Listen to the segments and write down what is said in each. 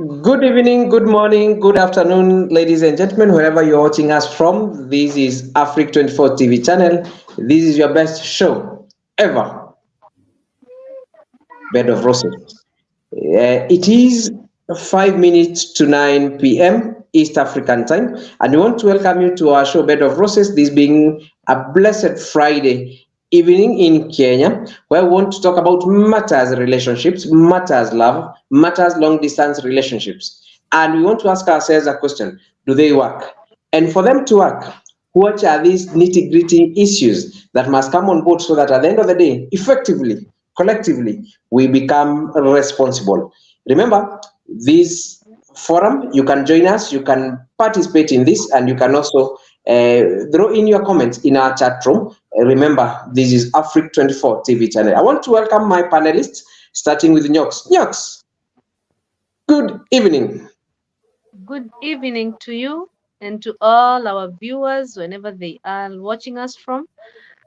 Good evening, good morning, good afternoon, ladies and gentlemen, wherever you're watching us from. This is Africa 24 TV channel. This is your best show ever, Bed of Roses. It is 5 minutes to 9 p.m. East African time, and we want to welcome you to our show, Bed of Roses, this being a blessed Friday evening in Kenya, where we want to talk about matters relationships, matters love, matters long distance relationships. And we want to ask ourselves a question: do they work? And for them to work, what are these nitty gritty issues that must come on board so that at the end of the day, effectively, collectively, we become responsible? Remember, this forum, you can join us, you can participate in this, and you can also throw in your comments in our chat room. Remember, this is Africa 24 TV channel. I want to welcome my panelists, starting with Nyox. Nyox, good evening. Good evening to you and to all our viewers whenever they are watching us from.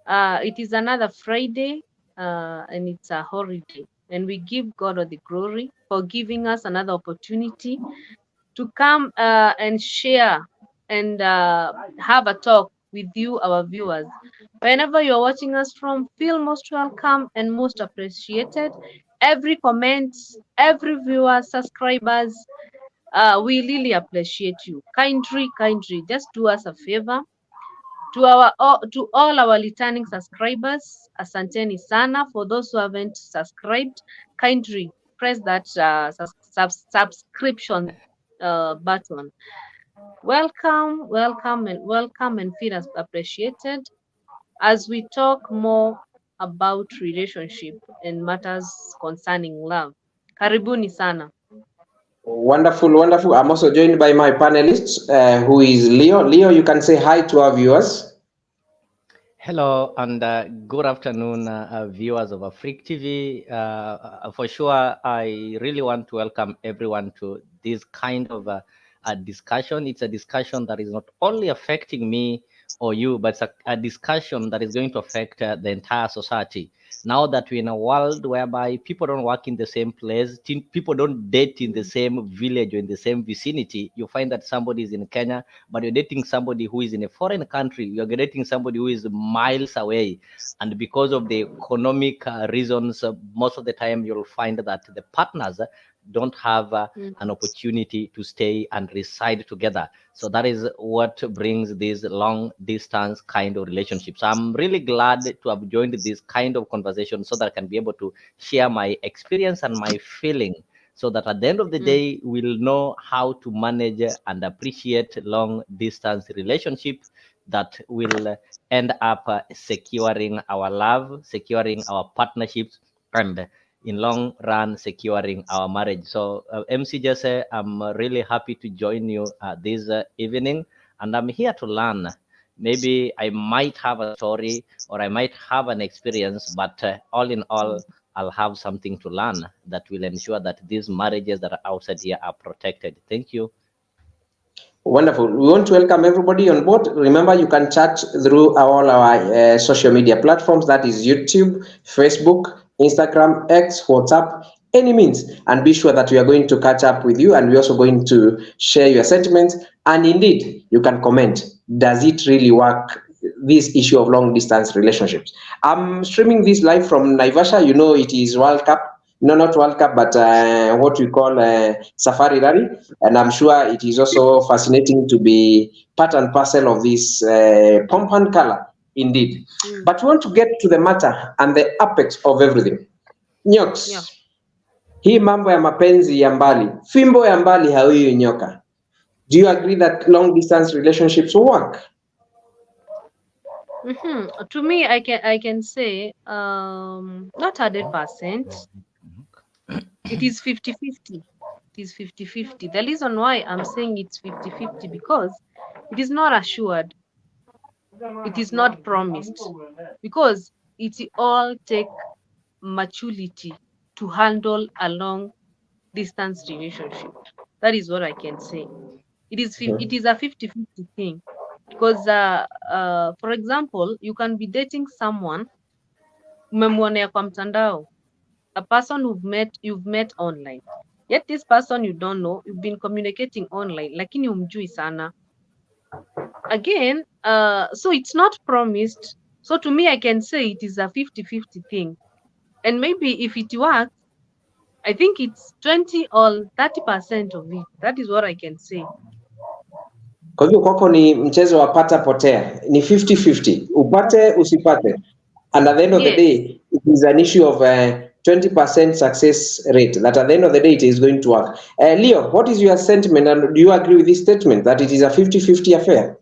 It is another Friday and it's a holiday. And we give God all the glory for giving us another opportunity to come and share and have a talk with you, our viewers. Whenever you're watching us from, feel most welcome and most appreciated. Every comment, every viewer, subscribers, we really appreciate you. Kindly, just do us a favor. To all our returning subscribers, asanteni sana. For those who haven't subscribed, kindly press that subscription button. Welcome and feel as appreciated as we talk more about relationship and matters concerning love. Karibuni sana. Wonderful, wonderful. I'm also joined by my panelists, who is Leo. Leo, you can say hi to our viewers. Hello and good afternoon, viewers of Afrique TV. For sure, I really want to welcome everyone to this kind of a discussion. It's a discussion that is not only affecting me or you, but it's a discussion that is going to affect the entire society. Now that we're in a world whereby people don't work in the same place, people don't date in the same village or in the same vicinity, you find that somebody is in Kenya, but you're dating somebody who is in a foreign country. You're dating somebody who is miles away. And because of the economic reasons, most of the time you'll find that the partners don't have an opportunity to stay and reside together. So that is what brings these long distance kind of relationships. I'm really glad to have joined this kind of conversation so that I can be able to share my experience and my feeling, so that at the end of the day, we'll know how to manage and appreciate long distance relationship that will end up securing our love, securing our partnerships, and in long run securing our marriage. So MC Jesse, I'm really happy to join you this evening, and I'm here to learn. Maybe I might have a story or I might have an experience, but all in all, I'll have something to learn that will ensure that these marriages that are outside here are protected. Thank you. Wonderful. We want to welcome everybody on board. Remember, you can chat through all our social media platforms, that is YouTube, Facebook, Instagram, X, WhatsApp, any means. And be sure that we are going to catch up with you, and we're also going to share your sentiments. And indeed, you can comment. Does it really work? This issue of long distance relationships. I'm streaming this live from Naivasha. You know, it is World Cup. No, not World Cup, but what we call Safari Rally. And I'm sure it is also fascinating to be part and parcel of this pomp and color, indeed. But we want to get to the matter and the apex of everything. Nyox, Yeah. hii mambo ya mapenzi ya mbali, fimbo ya mbali haiwi nyoka. Do you agree that long distance relationships work? To me, I can say not 100%. It is 50-50. It is 50-50. The reason why I'm saying it's 50-50 because it is not assured. It is not promised. Because it all take maturity to handle a long distance relationship. That is what I can say. It is a 50-50 thing. Because for example, you can be dating someone umemwonea kwa mtandao, a person you've met online, Yet this person you don't know, you've been communicating online, lakini humjui sana. Again, so it's not promised. So to me, I can say it is a 50-50 thing. And maybe if it works, I think it's 20 or 30% of it. That is what I can say. Kwa hivyo kwako ni mchezo wa pata potea, ni 50-50, upate usipate, and at the end of the Yes. day it is an issue of 20% success rate that at the end of the day it is going to work. Leo, what is your sentiment, and do you agree with this statement that it is a 50-50 affair?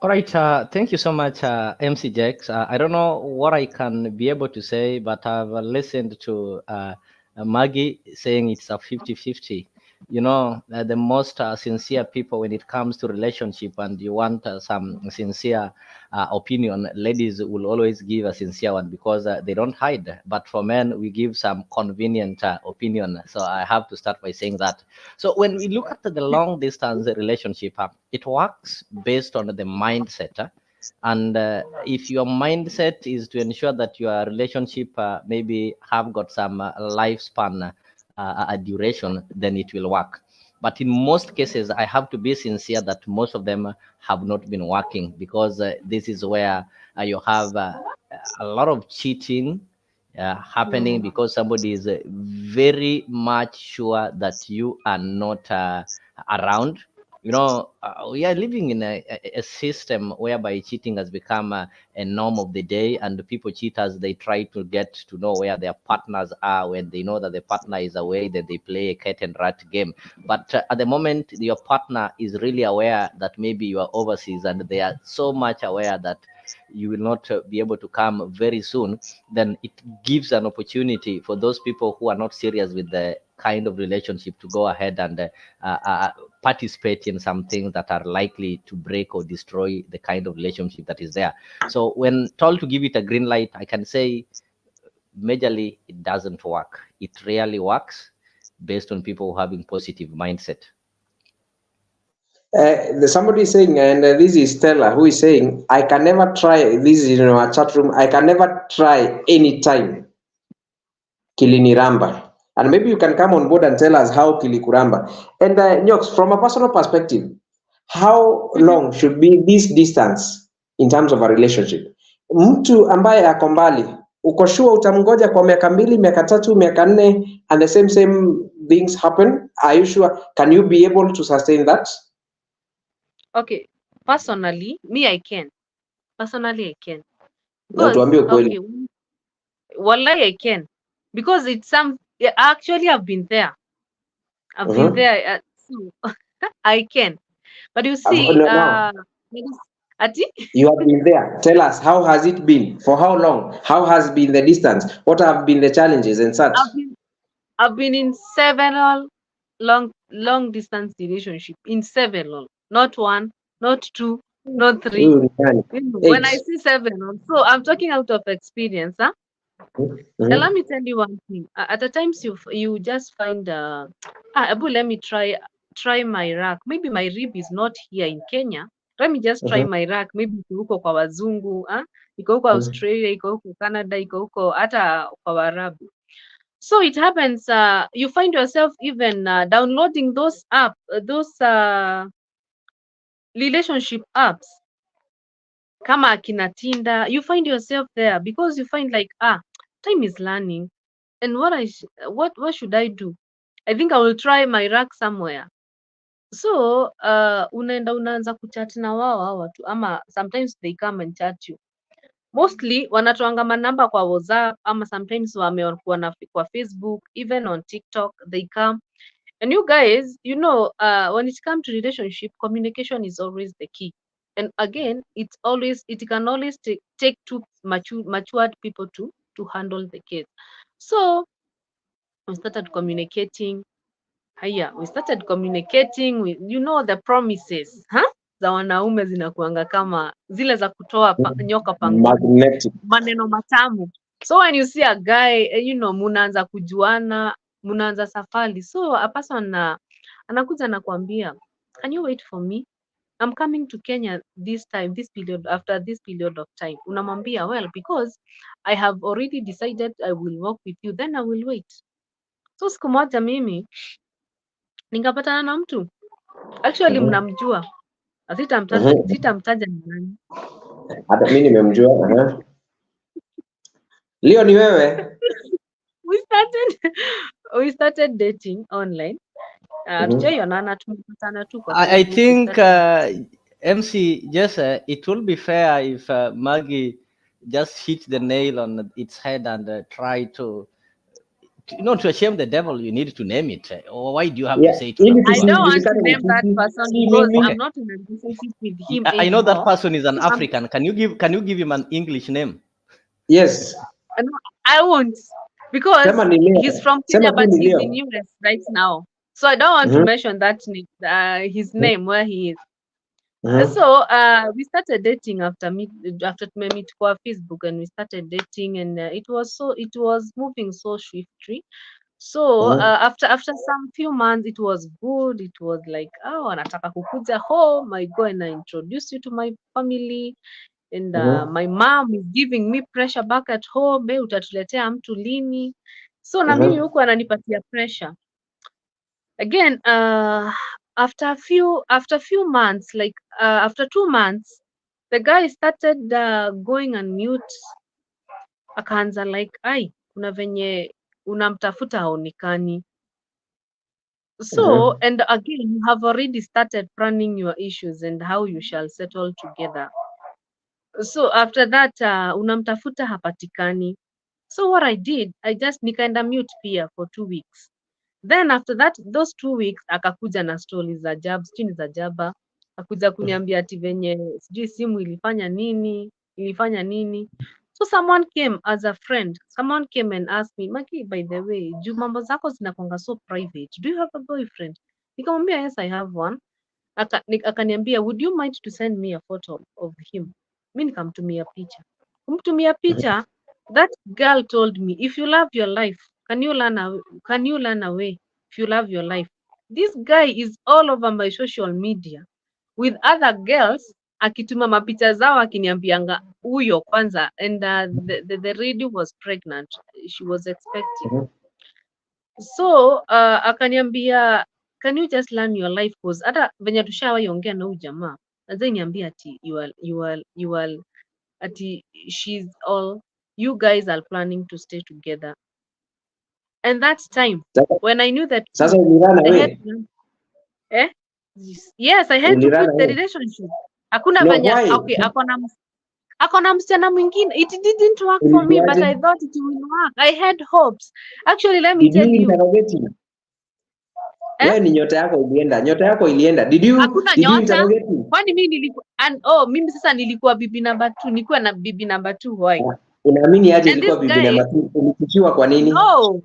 All right, thank you so much, MC Jax. I don't know what I can be able to say, but I've listened to Maggie saying it's a 50-50. You know, the most sincere people when it comes to relationship, and you want some sincere opinion, ladies will always give a sincere one because they don't hide. But for men, we give some convenient opinion. So I have to start by saying that. So when we look at the long distance relationship, it works based on the mindset. And if your mindset is to ensure that your relationship maybe have got some lifespan a duration, then it will work. But in most cases, I have to be sincere that most of them have not been working, because this is where you have a lot of cheating happening, because somebody is very much sure that you are not around. You know, we are living in a system whereby cheating has become a norm of the day, and people cheaters, they try to get to know where their partners are. When they know that the partner is away, then they play a cat and rat game. But at the moment your partner is really aware that maybe you are overseas, and they are so much aware that you will not be able to come very soon, then it gives an opportunity for those people who are not serious with the kind of relationship to go ahead and participate in some things that are likely to break or destroy the kind of relationship that is there. So when told to give it a green light, I can say majorly it doesn't work. It rarely works based on people having positive mindset. Somebody is saying, and this is Stella, who is saying, I can never try, this is in our chat room, I can never try anytime Kiliniramba. And maybe you can come on board and tell us how Kilikuramba. And Nyox, from a personal perspective, how long should be this distance in terms of a relationship? Mtu ambaye ako mbali, uko sure utamngoja kwa miaka 2, miaka 3, miaka 4, and the same things happen? Are you sure? Can you be able to sustain that? Okay, personally, me, I can. Personally, I can. Na Because, tuambie ukweli. okay, wallahi, I can. Because it's some, actually, I've been there. I've been there. So I can. But you see, No. Ati? You have been there. Tell us, how has it been? For how long? How has been the distance? What have been the challenges and such? I've been in several long distance relationship. In several, not one, not 2, not 3. When I say several, so I'm talking out of experience, huh? And let me tell you one thing. At the times you just find Abu, let me try my rack. Maybe my rib is not here in Kenya. Let me just try my rack. Maybe iko huko kwa wazungu, iko huko Australia, iko huko Canada, iko huko hata kwa Waarabu. So it happens you find yourself even downloading those relationship apps kama akina Tinder. You find yourself there because you find like time is learning, and what should I do? I think I will try my rack somewhere. So unaanza kuchat na wao watu, ama sometimes they come and chat you. Mostly wanatoanga manamba kwa WhatsApp, ama sometimes wamekuwa kwa Facebook, even on TikTok they come. And you guys, you know, when it comes to relationship, communication is always the key. And again, it can always take 2 matured people to handle the case. So we started communicating. We started communicating with, you know, the promises za wanaume zinakuanga kama zile za kutoa nyoka pangoni, maneno matamu. So when you see a guy, you know, munaanza kujuana, munaanza safari. So a person anakuja nakwambia, can you wait for me? I'm coming to Kenya this period, after this period of time. Unamwambia, well, because I have already decided I will work with you, then I will wait. So siku moja mimi nikapatana na mtu actually mnamjua, sitamtaja ni nani. Hata mimi nimemjua. Leo ni wewe? We started dating online. Tujaionana, tumepatana tu kwa I Facebook, we think started MC Jesse, it will be fair if Maggie just hit the nail on its head and try to shame the devil, you need to name it. Or why do you have to say it? Ili I don't want to tusijulikane ni name that sisi, person si because mimi. I'm not in a relationship with him I know that anymore. person is an African. Can you give him an English name? Yes. No, I won't, because Sema ni Leo. he's from Sema Kenya, tu but ni he's Leo. in US right now. So I don't want to mention that his name where he is. So we started dating after meet kwa Facebook, and we started dating, and it was moving so swiftly. So after some few months, it was good. It was like, oh, anataka kukuja home, I go and I introduce you to my family, and my mom is giving me pressure back at home, utatuletea mtu lini? So na mimi huko ananipatia pressure again. After few months, like after 2 months, the guy started going on mute. Akaanza like, ai, kuna venye unamtafuta haonekani. So and again, you have already started planning your issues and how you shall settle together. So after that, unamtafuta hapatikani. So what I did, I just nikaenda mute pia for 2 weeks. Then after that, those 2 weeks akakuja na stories za ajabu, sijui ni za jaba. Akakuja kuniambia ati venye sijui simu ilifanya nini. So someone came as a friend. Someone came and asked me, Maki, by the way, juu mambo zako zinakuanga so private. Do you have a boyfriend? Nikamwambia yes, I have one. Akaniambia, would you mind to send me a photo of him? Mi nikamtumia picha. Kumtumia picha, that girl told me, if you love your life, can you run away if you love your life? This guy is all over my social media with other girls, akituma mapicha zao akiniambianga huyo kwanza, and the lady was pregnant, she was expecting. So akaniambia, can you just learn your life, cause hata venye tushawaiongea na huyu jamaa azai niambia ati you are ati she's all, you guys are planning to stay together. And that time when I knew that Sasa ulirana I had wewe? yes, I had to Ulirana quit the wewe? relationship. Hakuna No, venye why? okay, akona msichana mwingine. It didn't work for me, but I thought it will work. I had hopes. Actually, let me tell you. Wewe ni nyota yako ilienda. Did you interrogate him? Kwani mimi mimi sasa nilikuwa bibi number 2, nilikuwa na bibi number 2 why? Unaamini aje ilikuwa bibi number 2? Ulifichiwa kwa nini? No.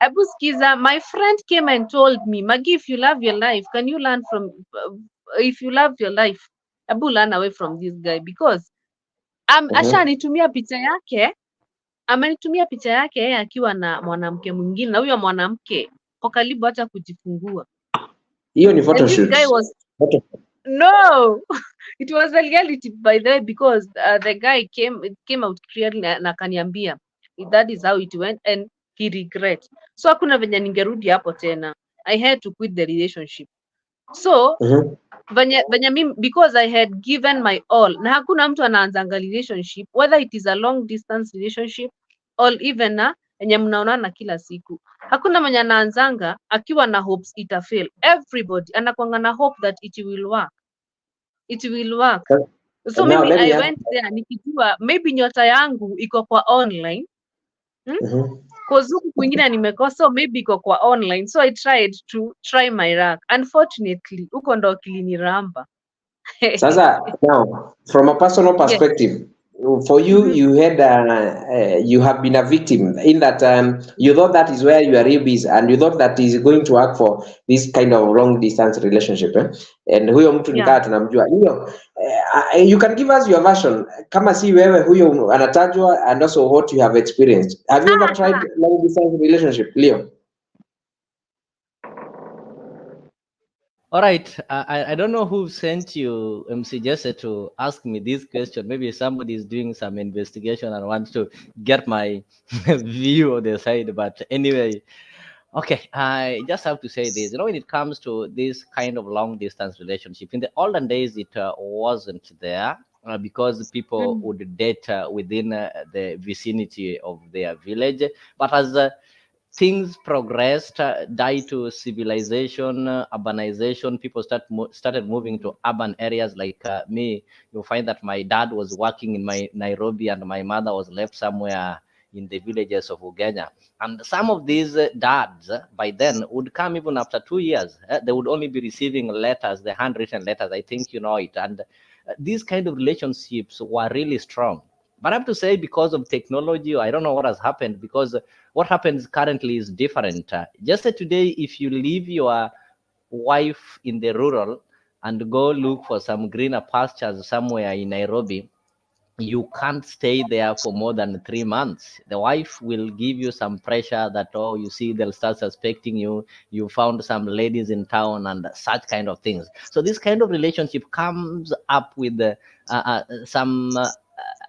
Abu Skiza, my friend came and told me, Magi, if you love your life, can you learn from if you love your life, Abu, learn away from this guy, because ashanitumia picha yake, amenitumia picha yake yeye akiwa na mwanamke mwingine, na huyo mwanamke kwa karibu hata kujifungua. Hiyo ni photoshoot. This guy was no, it was a reality, by the way, because the guy came out clearly na kaniambia that is how it went and he regret. So hakuna venye ningerudi hapo tena. I had to quit the relationship. So venye mimi, because I had given my all, na hakuna mtu anaanzanga relationship whether it is a long distance relationship or even enye mnaonana kila siku. Hakuna mwenye anaanzanga akiwa na hopes itafail. Everybody anakuanga na hope that it will work. It will work. So maybe I went there nikijua maybe nyota yangu iko kwa online. Cause huku kwingine nimekosa, maybe iko kwa online. So I tried to try my luck. Unfortunately, huko ndo kiliniramba. Sasa now, from a personal perspective, for you, you had you have been a victim in that you thought that is where you are real busy, and you thought that is going to work for this kind of long distance relationship, and huyo mtu nikaa tunamjua hiyo. You can give us your version kama si wewe huyo anatajwa, and also what you have experienced. Have you ever tried long distance relationship, Leo? All right, I don't know who sent you, MC Jesse, to ask me this question. Maybe somebody is doing some investigation and wants to get my view of the side. But anyway, Okay, I just have to say this. When it comes to this kind of long distance relationship, in the olden days, it wasn't there because people Mm, would date within the vicinity of their village. But as things progressed, due to civilization, urbanization, people started moving to urban areas. Like me, you'll find that my dad was working in my Nairobi and my mother was left somewhere in the villages of Uganda. And some of these dads by then would come even after 2 years. They would only be receiving letters, the handwritten letters. I think you know it. And these kind of relationships were really strong. But I have to say, because of technology, I don't know what has happened, because what happens currently is different. Just today, if you leave your wife in the rural and go look for some greener pastures somewhere in Nairobi, you can't stay there for more than 3 months. The wife will give you some pressure that, oh, you see, they'll start suspecting you. You found some ladies in town and such kind of things. So this kind of relationship comes up with some.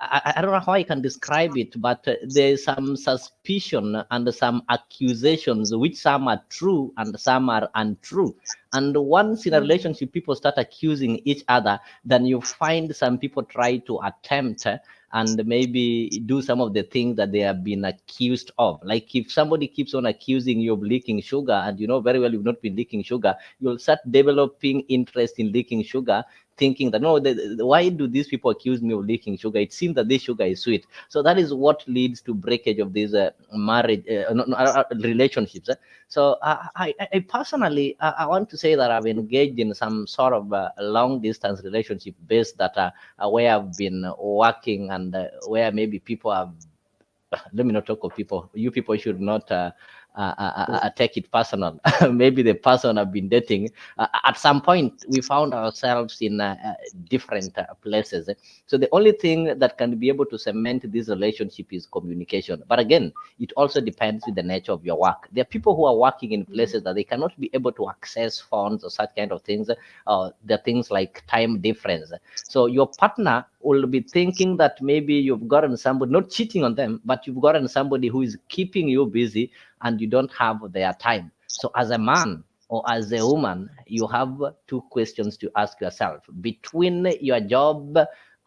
I don't know how I can describe it, but there's some suspicion and some accusations, which some are true and some are untrue. And once in a mm, relationship, people start accusing each other, then you find some people try to attempt and maybe do some of the things that they have been accused of. Like if somebody keeps on accusing you of leaking sugar and you know very well you've not been leaking sugar, you'll start developing interest in leaking sugar, thinking that no, why do these people accuse me of leaking sugar? It seems that this sugar is sweet. So that is what leads to breakage of these marriage relationships. So I personally, I want to say that I've engaged in some sort of long distance relationship based that where I've been working and where maybe people have. Let me not talk of people. You people should not take it personal. Maybe the person I've been dating, at some point, we found ourselves in different places. So the only thing that can be able to cement this relationship is communication. But again, it also depends with the nature of your work. There are people who are working in mm, places that they cannot be able to access phones or such kind of things. There are things like time difference. So your partner will be thinking that maybe you've gotten somebody, not cheating on them, but you've gotten somebody who is keeping you busy and you don't have their time. So as a man or as a woman, you have two questions to ask yourself between your job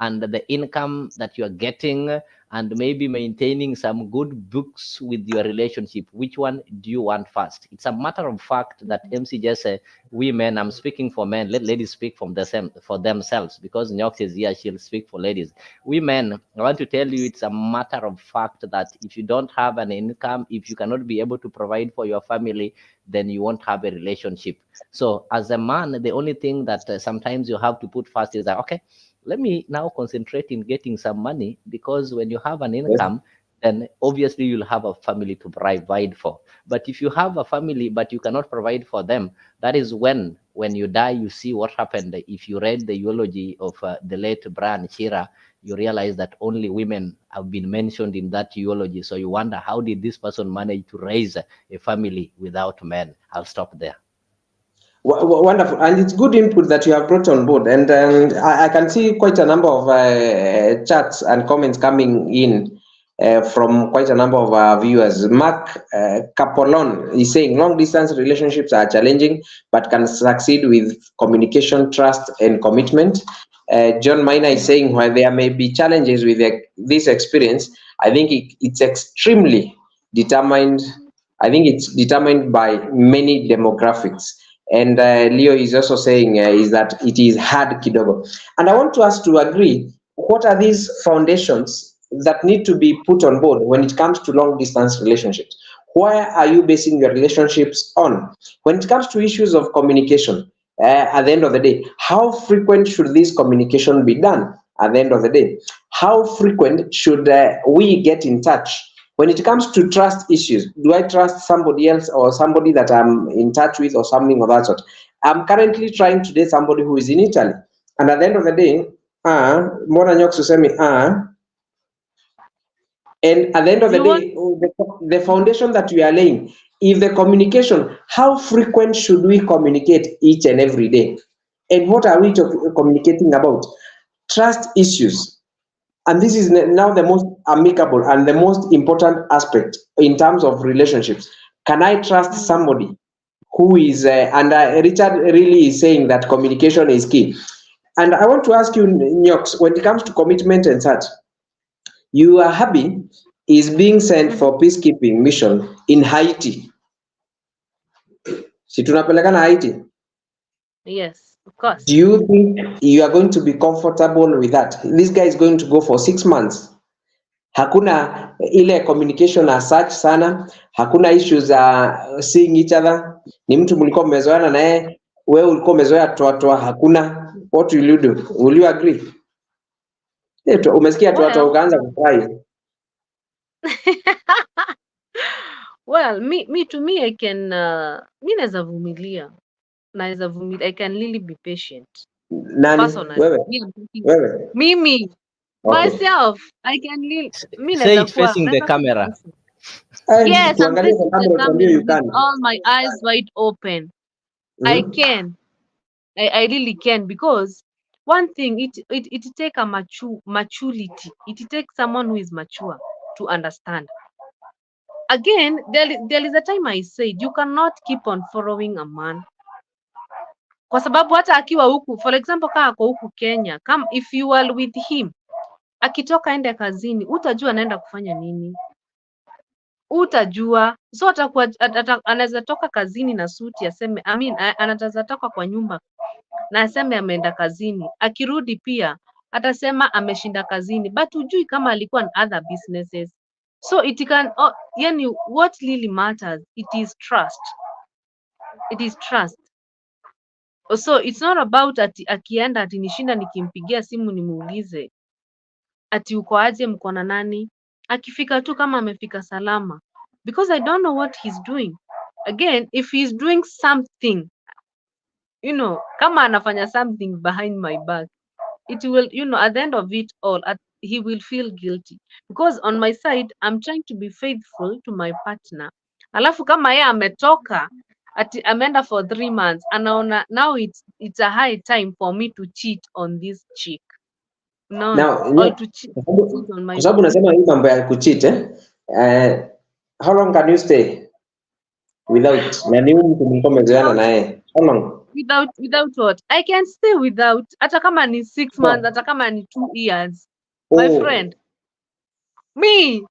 and the income that you're getting and maybe maintaining some good books with your relationship. Which one do you want first? It's a matter of fact that MC just said, we men, I'm speaking for men, let ladies speak for themselves, because Nyox is here, she'll speak for ladies. We men, I want to tell you, it's a matter of fact that if you don't have an income, if you cannot be able to provide for your family, then you won't have a relationship. So as a man, the only thing that sometimes you have to put first is that, okay, let me now concentrate in getting some money, because when you have an Yes. income, then obviously you'll have a family to provide for. But if you have a family but you cannot provide for them, that is when you die, you see what happened. If you read the eulogy of the late Brian Chira, you realize that only women have been mentioned in that eulogy. So you wonder, how did this person manage to raise a family without men? I'll stop there. Wonderful, and it's good input that you have brought on board. And I can see quite a number of chats and comments coming in from quite a number of our viewers. Mark Capolon is saying long distance relationships are challenging, but can succeed with communication, trust, and commitment. John Miner is saying while there may be challenges with this experience, I think it's extremely determined. I think it's determined by many demographics. And Leo is also saying is that it is hard kidogo. And I want to ask to agree, what are these foundations that need to be put on board when it comes to long distance relationships? Where are you basing your relationships on? When it comes to issues of communication, at the end of the day, how frequent should this communication be done at the end of the day? How frequent should we get in touch? When it comes to trust issues, do I trust somebody else or somebody that I'm in touch with or something of that sort? I'm currently trying to date somebody who is in Italy. And at the end of the day, more than to say me, and at the end of the You want? day, the foundation that we are laying, if the communication, how frequent should we communicate each and every day? And what are we communicating about? Trust issues. And this is now the most amicable and the most important aspect in terms of relationships. Can I trust somebody who is, and Richard really is saying that communication is key. And I want to ask you, Nyox, when it comes to commitment and such, your hubby is being sent for peacekeeping mission in Haiti. Si tunapelekana Haiti. Yes, of course. Do you think you are going to be comfortable with that? This guy is going to go for 6 months. Hakuna ile communication as such sana, hakuna issues za seeing each other. Ni mtu mlikuwa mmezoeana naye, wewe ulikuwa umezoea toa hakuna. What will you do? Will you agree? Umesikia toa ukaanza kufurahi. Well, to me I can mi naweza vumilia. I can really be patient. Nani? Personally. Wewe. Mimi. Okay. Myself, I can really. Say it facing the camera. Yes, I'm facing the camera with all my eyes wide open. I can. I really can, because one thing, it take a maturity. It takes someone who is mature to understand. Again, there is a time I said you cannot keep on following a man. Kwa sababu hata akiwa huku, for example, kama ako huku Kenya, if you are with him, akitoka ende kazini, utajua anaenda kufanya nini? Utajua. So anaweza toka kazini na suti aseme, anaweza toka kwa nyumba na aseme ameenda kazini. Akirudi pia atasema ameshinda kazini, but hujui kama alikuwa on other businesses. So it can, yani what really matters, it is trust. It is trust. So it's not about akienda ati nishinda nikimpigia simu nimuulize ati uko aje, mko na nani. Akifika tu kama amefika salama, because I don't know what he's doing. Again, if he's doing something, kama anafanya something behind my back, it will, at the end of it all, he will feel guilty, because on my side I'm trying to be faithful to my partner. Alafu kama yeye ametoka ati ameenda for 3 months, anaona now it's a high time for me to cheat on this chick. No, or to cheat on my. Kwa sababu unasema hii mambo ya kucheat, how long can you stay without? Na ni mtu mlikuwa mmezoeana naye. How long? Without what? I can stay without, hata kama ni 6 months, hata kama ni 2 years. My friend. Me,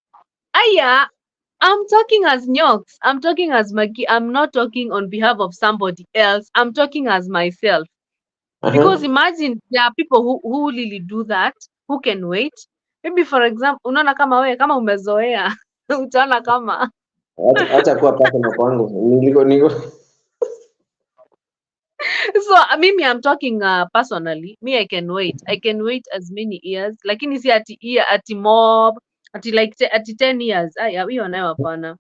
I'm talking as Nyox. I'm talking as Maggie. I'm not talking on behalf of somebody else. I'm talking as myself. Because imagine there are people who really do that, who can wait. Maybe for example, unaona kama wewe kama umezoea, utaona kama acha kuwa personal kwangu. Niko. So mimi I'm talking personally. Me, I can wait. I can wait as many years. Lakini si ati mob, ati like ati 10 years. Hiyo nayo hapana.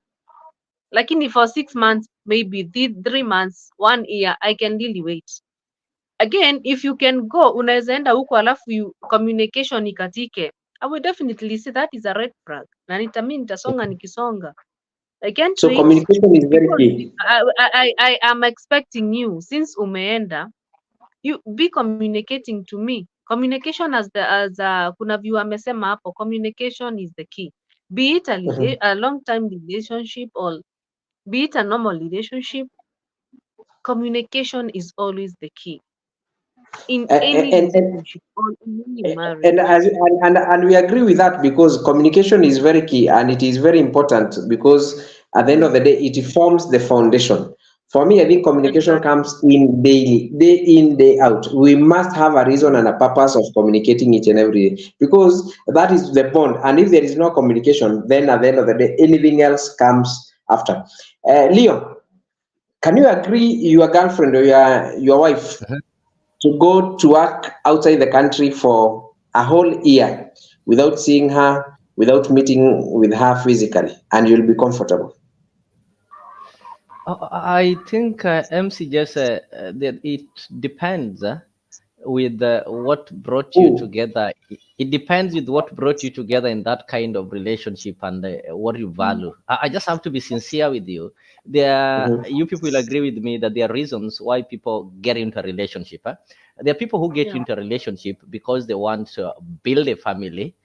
Lakini for 6 months, maybe 3 months, 1 year, I can really wait. Again, if you can go, unaweza enda huko alafu communication ikatike, I will definitely say that is a red flag. Na nitasonga nikisonga. I can't so wait. Communication is very key. I am expecting you, since umeenda, you be communicating to me. Communication as kuna view amesema hapo, communication is the key. Be it a long time relationship or be it a normal relationship, communication is always the key. In any relationship or in any marriage. And we agree with that, because communication is very key and it is very important, because at the end of the day it forms the foundation. For me, I think communication comes in daily, day in, day out. We must have a reason and a purpose of communicating each and every day, because that is the bond. And if there is no communication, then at the end of the day, anything else comes after. Leo, can you agree your girlfriend or your wife to go to work outside the country for a whole year without seeing her, without meeting with her physically, and you'll be comfortable? I think MC just that it depends with what brought you together. It depends with what brought you together in that kind of relationship and what you value. I just have to be sincere with you. You people will agree with me that there are reasons why people get into a relationship. There are people who get into a relationship because they want to build a family,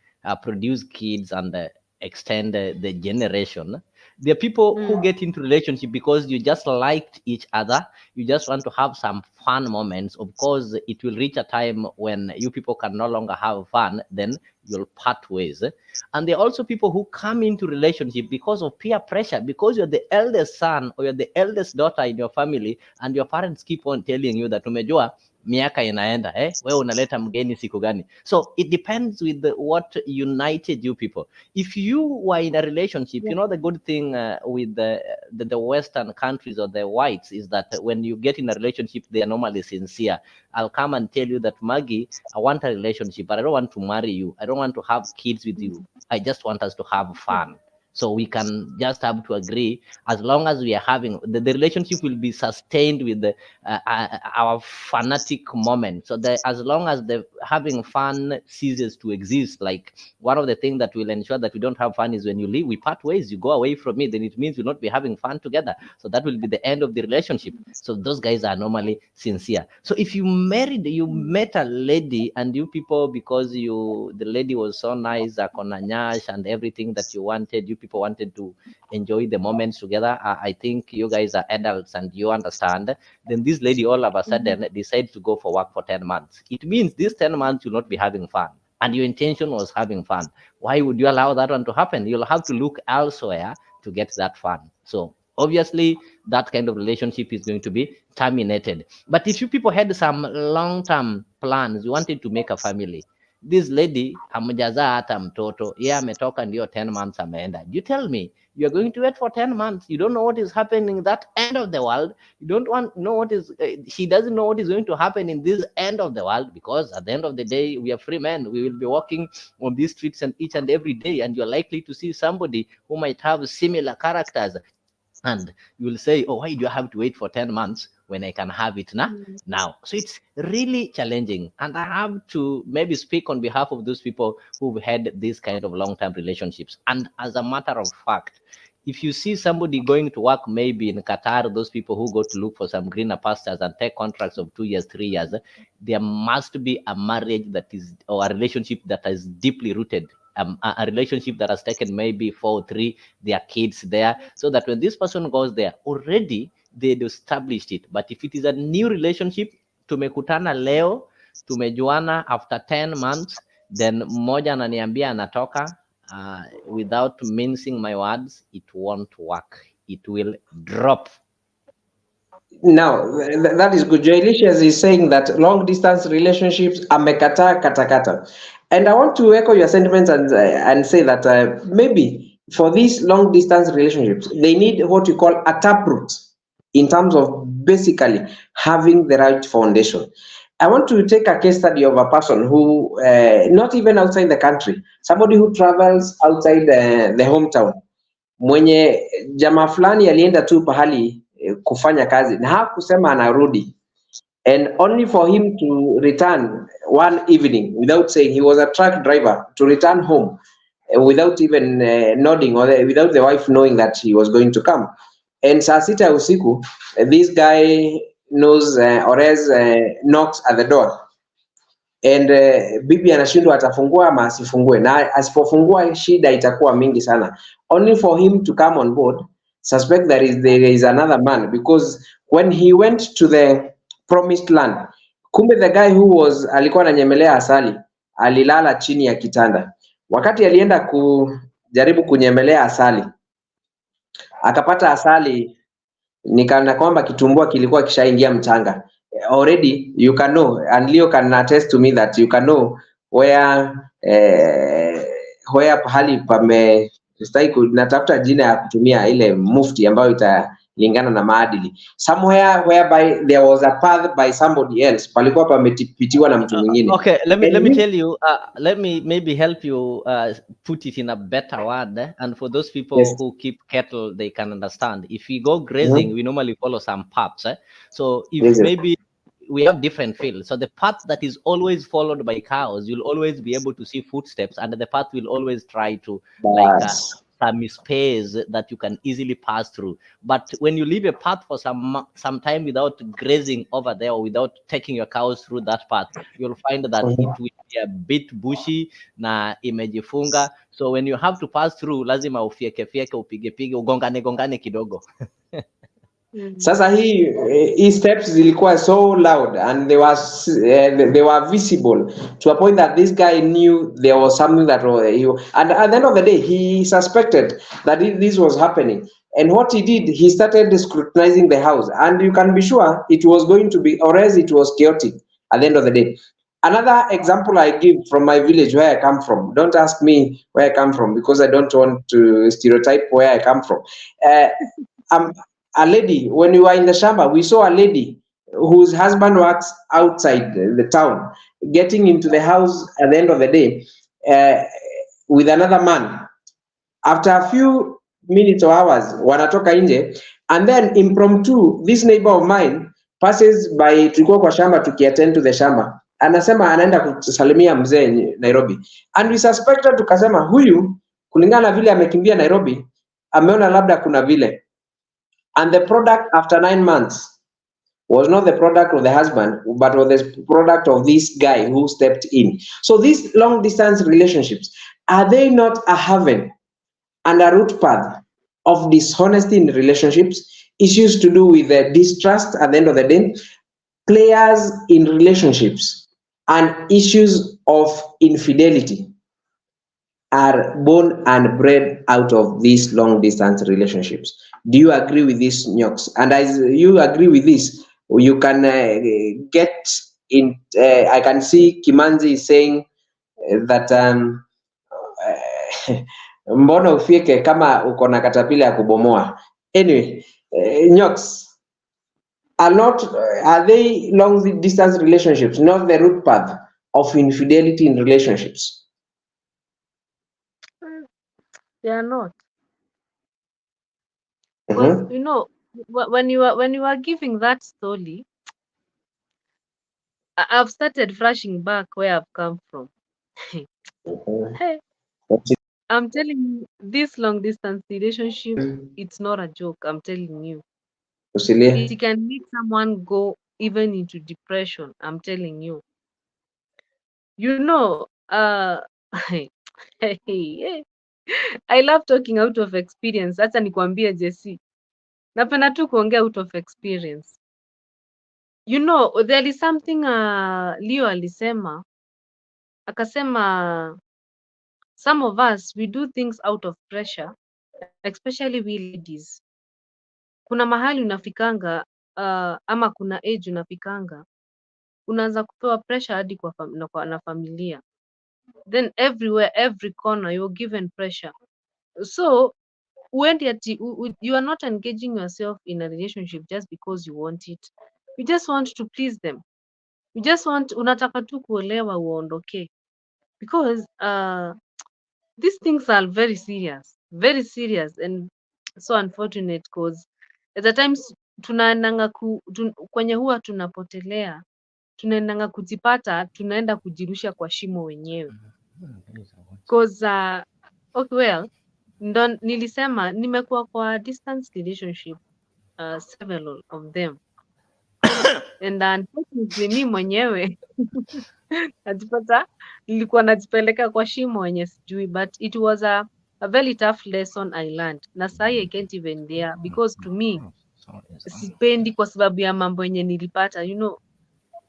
produce kids, and extend the generation. There are people who get into relationship because you just liked each other. You just want to have some fun moments. Of course, it will reach a time when you people can no longer have fun. Then you'll part ways. And there are also people who come into relationship because of peer pressure, because you're the eldest son or you're the eldest daughter in your family, and your parents keep on telling you that umejua miaka inaenda, wewe unaleta mgeni siku gani. So it depends with what united you people. If you were in a relationship, you know, the good thing with the Western countries or the whites is that when you get in a relationship, they are normally sincere. I'll come and tell you that, Maggie, I want a relationship, but I don't want to marry you. I don't want to have kids with you. I just want us to have fun. So we can just have to agree, as long as we are having the relationship will be sustained with our fanatic moment. So that as long as the having fun ceases to exist, like one of the things that will ensure that we don't have fun is when you leave, we part ways, you go away from me, then it means we'll not be having fun together. So that will be the end of the relationship. So those guys are normally sincere. So if you met a lady and you people, because the lady was so nice, akonanyash and everything that you wanted, you people wanted to enjoy the moments together. I think you guys are adults and you understand. Then this lady all of a sudden decided to go for work for 10 months. It means these 10 months you'll not be having fun. And your intention was having fun. Why would you allow that one to happen? You'll have to look elsewhere to get that fun. So obviously, that kind of relationship is going to be terminated. But if you people had some long-term plans, you wanted to make a family, this lady hamjazaa hata mtoto, yeye ametoka ndio 10 months ameenda. You tell me, you're going to wait for 10 months. You don't know what is happening in that end of the world. You don't know what is, she doesn't know what is going to happen in this end of the world, because at the end of the day, we are free men. We will be walking on these streets and each and every day, and you're likely to see somebody who might have similar characters. And you will say, oh, why do I have to wait for 10 months when I can have it now? So it's really challenging. And I have to maybe speak on behalf of those people who've had these kind of long-term relationships. And as a matter of fact, if you see somebody going to work maybe in Qatar, those people who go to look for some greener pastures and take contracts of 2 years, 3 years, there must be a marriage that is, or a relationship that is deeply rooted. A relationship that has taken maybe 4 or 3, their kids there, so that when this person goes there, already they'd established it. But if it is a new relationship, tumekutana leo, tumejuana after 10 months, then mmoja ananiambia anatoka, without mincing my words, it won't work. It will drop. Now, that is good. Joelicious is saying that long distance relationships amekata katakata. And I want to echo your sentiments and say that maybe for these long distance relationships, they need what we call a taproot in terms of basically having the right foundation. I want to take a case study of a person who, not even outside the country, somebody who travels outside the hometown. Mwenye jamaa fulani alienda tu pahali kufanya kazi na hakusema anarudi, and only for him to return one evening without saying. He was a truck driver, to return home without even nodding, or without the wife knowing that he was going to come. And saa sita usiku, this guy knows Orez knocks at the door, and bibi anashindwa atafungua ama asifungue, na asipofungua shida itakuwa mingi sana, only for him to come on board, suspect that there is another man, because when he went to the promised land, kumbe the guy who was alikuwa ananyemelea asali alilala chini ya kitanda. Wakati alienda kujaribu kunyemelea asali, akapata asali ni kana kwamba kitumbua kilikuwa kishaingia mchanga. Already you can know, and Leo can attest to me that you can know where pahali pame stahili, natafuta jina ya kutumia ile mufti ambayo italingana na maadili. Somewhere whereby there was a path by somebody else, palikuwa pamepitiwa na mtu mwingine. Okay, let me tell you, let me maybe help you put it in a better word, and for those people who keep cattle, they can understand. If we go grazing, we normally follow some paths. So if maybe we have different fields, so the path that is always followed by cows, you'll always be able to see footsteps, and the path will always try to some space that you can easily pass through. But when you leave a path for some time without grazing over there or without taking your cows through that path, you'll find that it will be a bit bushy na imejifunga. So when you have to pass through, lazima ufieke upige ugongane kidogo. Sasa hii steps zilikuwa so loud and they were visible to a point that this guy knew there was something that and at the end of the day he suspected that this was happening, and what he did, he started scrutinizing the house, and you can be sure it was going to be, or else it was chaotic at the end of the day. Another example I give from my village where I come from. Don't ask me where I come from because I don't want to stereotype where I come from. A lady, when we were in the shamba, we saw a lady whose husband works outside the town, getting into the house at the end of the day with another man. After a few minutes or hours, wanatoka nje, and then impromptu, this neighbor of mine passes by, tulikuwa kwa shamba tukiattend to the shamba, anasema anaenda kusalimia mzee Nairobi, and we suspected, tukasema huyu kulingana vile amekimbia Nairobi ameona labda kuna vile. And the product after 9 months was not the product of the husband, but was the product of this guy who stepped in. So these long distance relationships, are they not a haven and a root path of dishonesty in relationships? Issues to do with the distrust at the end of the day, players in relationships, and issues of infidelity are born and bred out of these long distance relationships. Do you agree with this, Nyox? And as you agree with this, you can get in. I can see Kimanzi is saying that mbona ufieke kama uko na katapila ya kubomoa. Anyway, Nyox, are they long distance relationships not the root path of infidelity in relationships? They are not. Because you know, when you are giving that story, I've started flashing back where I've come from. Hey, I'm telling you, this long distance relationship, it's not a joke. I'm telling you, it can make someone go even into depression. I'm telling you. You know, I love talking out of experience. Acha nikwambie Jesse. Napenda tu kuongea out of experience. You know, there is something Leo alisema. Akasema some of us, we do things out of pressure, especially we ladies. Kuna mahali unafikanga ama kuna age unafikanga, unaanza kupewa pressure hadi na familia. Then everywhere, every corner, you're given pressure. So you are not engaging yourself in a relationship just because you want it. You just want to please them. You just want, unataka tu kuolewa uondoke. Because these things are very serious and so unfortunate, because at the times tunaendanga kwenye huwa tunapotelea, tunaendanga kujipata, tunaenda kujirusha kwa shimo wenyewe. Because okay, well, nilisema nimekuwa kwa distance relationship several of them and unfortunately mimi mwenyewe najipata nilikuwa najipeleka kwa shimo wenye sijui, but it was a very tough lesson I learned, na sahi I can't even dare, because to me sipendi kwa sababu ya mambo yenye nilipata. You know,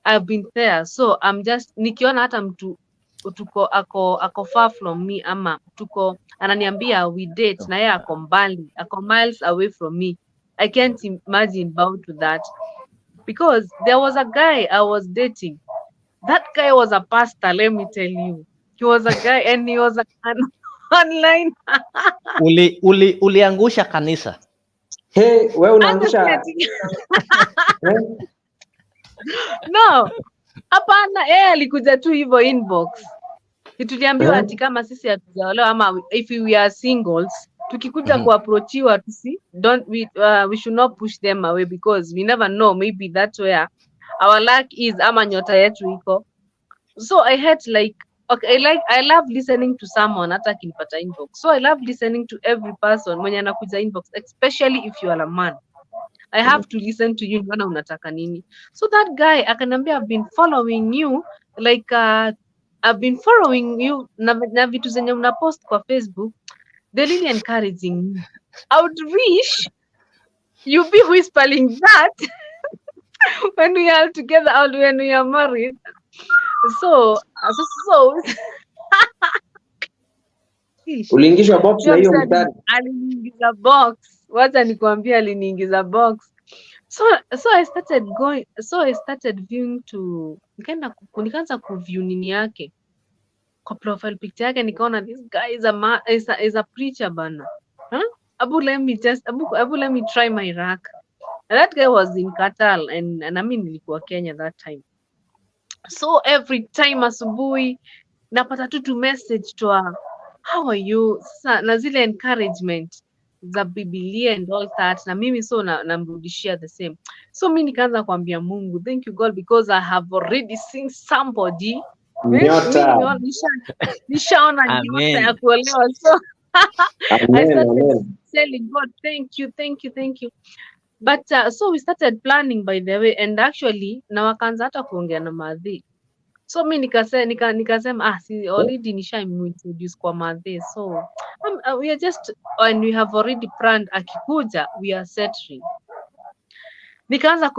I've been there, so I'm just nikiona hata mtu tuko ako far from me ama tuko ananiambia we date na yeye ako mbali, ako miles away from me, I can't imagine bound to that. Because there was a guy I was dating. That guy was a pastor, let me tell you. He was a guy and he was online. Uliangusha kanisa. Hey, wewe unaangusha. No. Hapana, alikuja tu hivyo inbox. Tuliambiwa ati kama sisi hatujaolewa ama if we are singles, tukikuja kuapproachiwa we should not push them away, because we never know, maybe that's where our luck is ama nyota yetu iko. So I had like, okay, I love listening to someone hata akinipata inbox. So I love listening to every person mwenye anakuja inbox, especially if you are a man. I have to listen to you, mbona unataka nini? So that guy akaniambia, I've been following you like I've been following you na vitu zenye una post kwa Facebook, they're really encouraging me. I would wish you be whispering that when we are together or when we are married. So Uliingishwa box na hiyo mstari. aliniingiza box. Wacha nikwambia aliniingiza box. So I started viewing to nikaanza kuview nini yake. Kwa profile picture yake nikaona this guy is a preacher bana. Huh? Abu let me try my luck. And that guy was in Qatar and I mean nilikuwa Kenya that time. So every time asubuhi napata tu message to her, how are you? Sasa na zile encouragement za Biblia and all that, na mimi so namrudishia the same. So mi nikaanza kuambia Mungu, thank you God because I have already seen somebody. Nyota. Nishaona nyota ya kuolewa. So I started telling God, thank you. But so we started planning by the way, and actually na wakaanza hata kuongea na madhi. So mi nikasema si already nishaintroduce kwa madhi. So we are just, and we have already planned akikuja we are settling.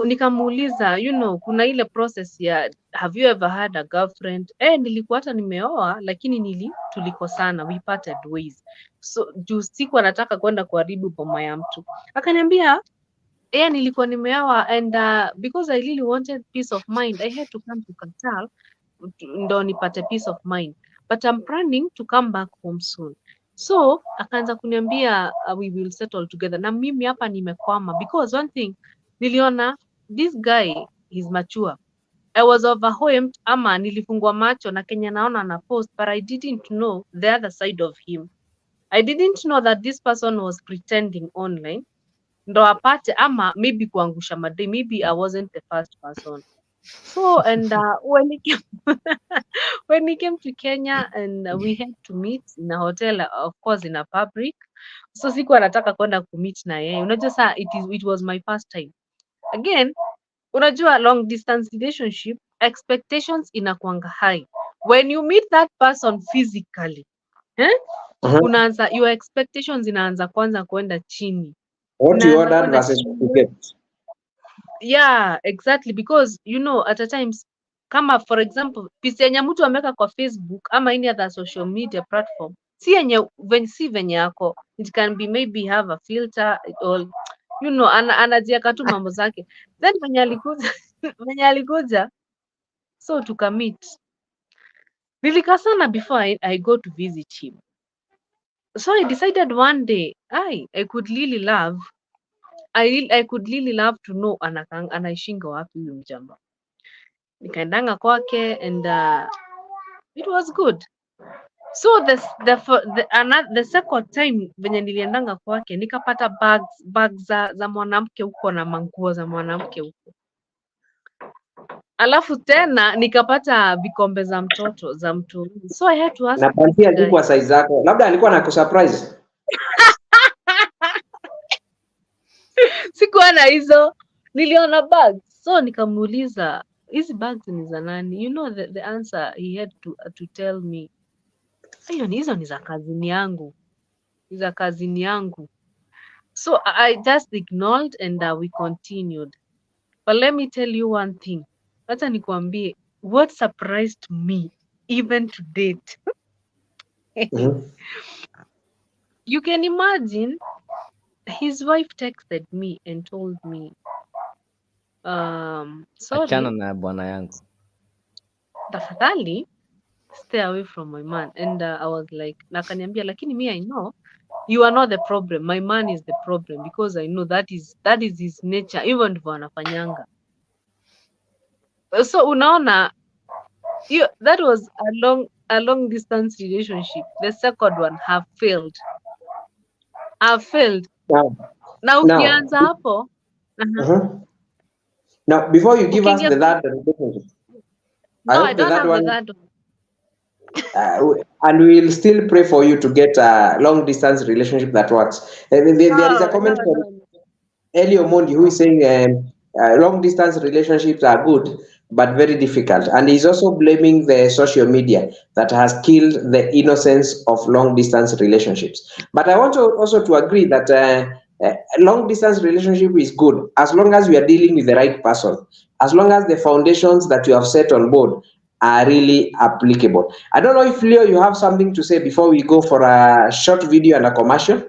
Nikamuuliza, kuna ile process ya have you ever had a girlfriend? Nilikuwa hata nimeoa lakini tulikosana, we parted ways. So juu siku anataka kwenda kuharibu boma ya mtu. Akaniambia nilikuwa nimeoa and because I really wanted peace of mind, I had to come to Qatar ndo nipate peace of mind, but I'm planning to come back home soon. So akaanza kuniambia we will settle together. Na mimi hapa nimekwama because one thing niliona this guy is mature. I was overwhelmed ama nilifungwa macho na Kenya naona na post, but I didn't know the other side of him. I didn't know that this person was pretending online ndo apate ama maybe kuangusha madai, maybe I wasn't the first person. So and when he came to Kenya and we had to meet in a hotel, of course in a public. So siku anataka kwenda kumeet na yeye. Unajua saa it was my first time. Again, unajua long distance relationship expectations inakuanga high. When you meet that person physically, unaanza your expectations inaanza kwanza kwenda chini. What you ordered versus what you get. Yeah, exactly, because at a times kama for example picha yenye mtu ameweka kwa Facebook ama any other social media platform si venye yako, it can be maybe have a filter or anajiaka tu mambo zake, then venye alikuja so tukamit. Nilikaa sana before I go to visit him. So I decided one day I could really love to know anaishinga wapi huyu mjamba. Nikaendanga kwake and it was good. So the second time venye niliendanga kwake nikapata bags za mwanamke huko na manguo za mwanamke huko. Alafu tena nikapata vikombe za mtoto za mtu. So I had to ask. Na pantia alikuwa size zako. Labda alikuwa na kusurprise. Sikuwa na hizo. Niliona bags. So nikamuuliza, hizi bags ni za nani? The answer he had to tell me. Hizo ni za kazini yangu. Ni za kazini yangu. So I just ignored and we continued. But let me tell you one thing. Hata nikwambie, what surprised me even to date. You can imagine his wife texted me and told me, sorry, achana na bwana yangu, tafadhali stay away from my man. And I was like, nakaniambia, lakini me I know you are not the problem, my man is the problem, because I know that is his nature, even ndivyo anafanyanga. So unaona, that was a long distance relationship. The second one have failed. Na ukianza hapo. Now before you give us the third relationship. No, I don't have the third one. and we will still pray for you to get a long distance relationship that works. There is a No, no, comment from no, no. Elio Mondi who is saying long distance relationships are good but very difficult, and he's also blaming the social media that has killed the innocence of long distance relationships. But I want to also to agree that long distance relationship is good as long as you are dealing with the right person, as long as the foundations that you have set on board are really applicable. I don't know if Leo, you have something to say before we go for a short video and a commercial.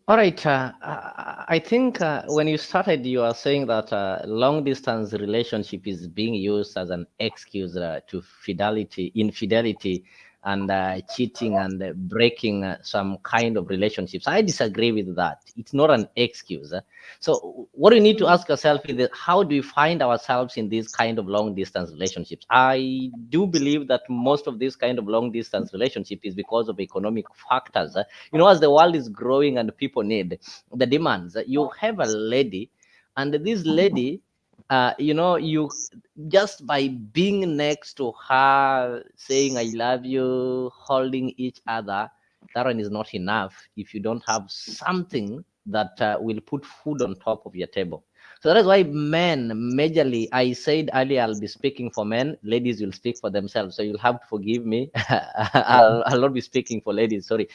All right. I think when you started, you are saying that long distance relationship is being used as an excuse to infidelity, and cheating and breaking some kind of relationships. I disagree with that. It's not an excuse. So what you need to ask yourself is how do we find ourselves in these kind of long distance relationships? I do believe that most of these kind of long distance relationship is because of economic factors. As the world is growing and people need the demands, you have a lady, and this lady, you just by being next to her, saying I love you, holding each other, that one is not enough if you don't have something that will put food on top of your table. So that is why men, majorly, I said earlier, I'll be speaking for men. Ladies will speak for themselves. So you'll have to forgive me. I'll not be speaking for ladies. Sorry.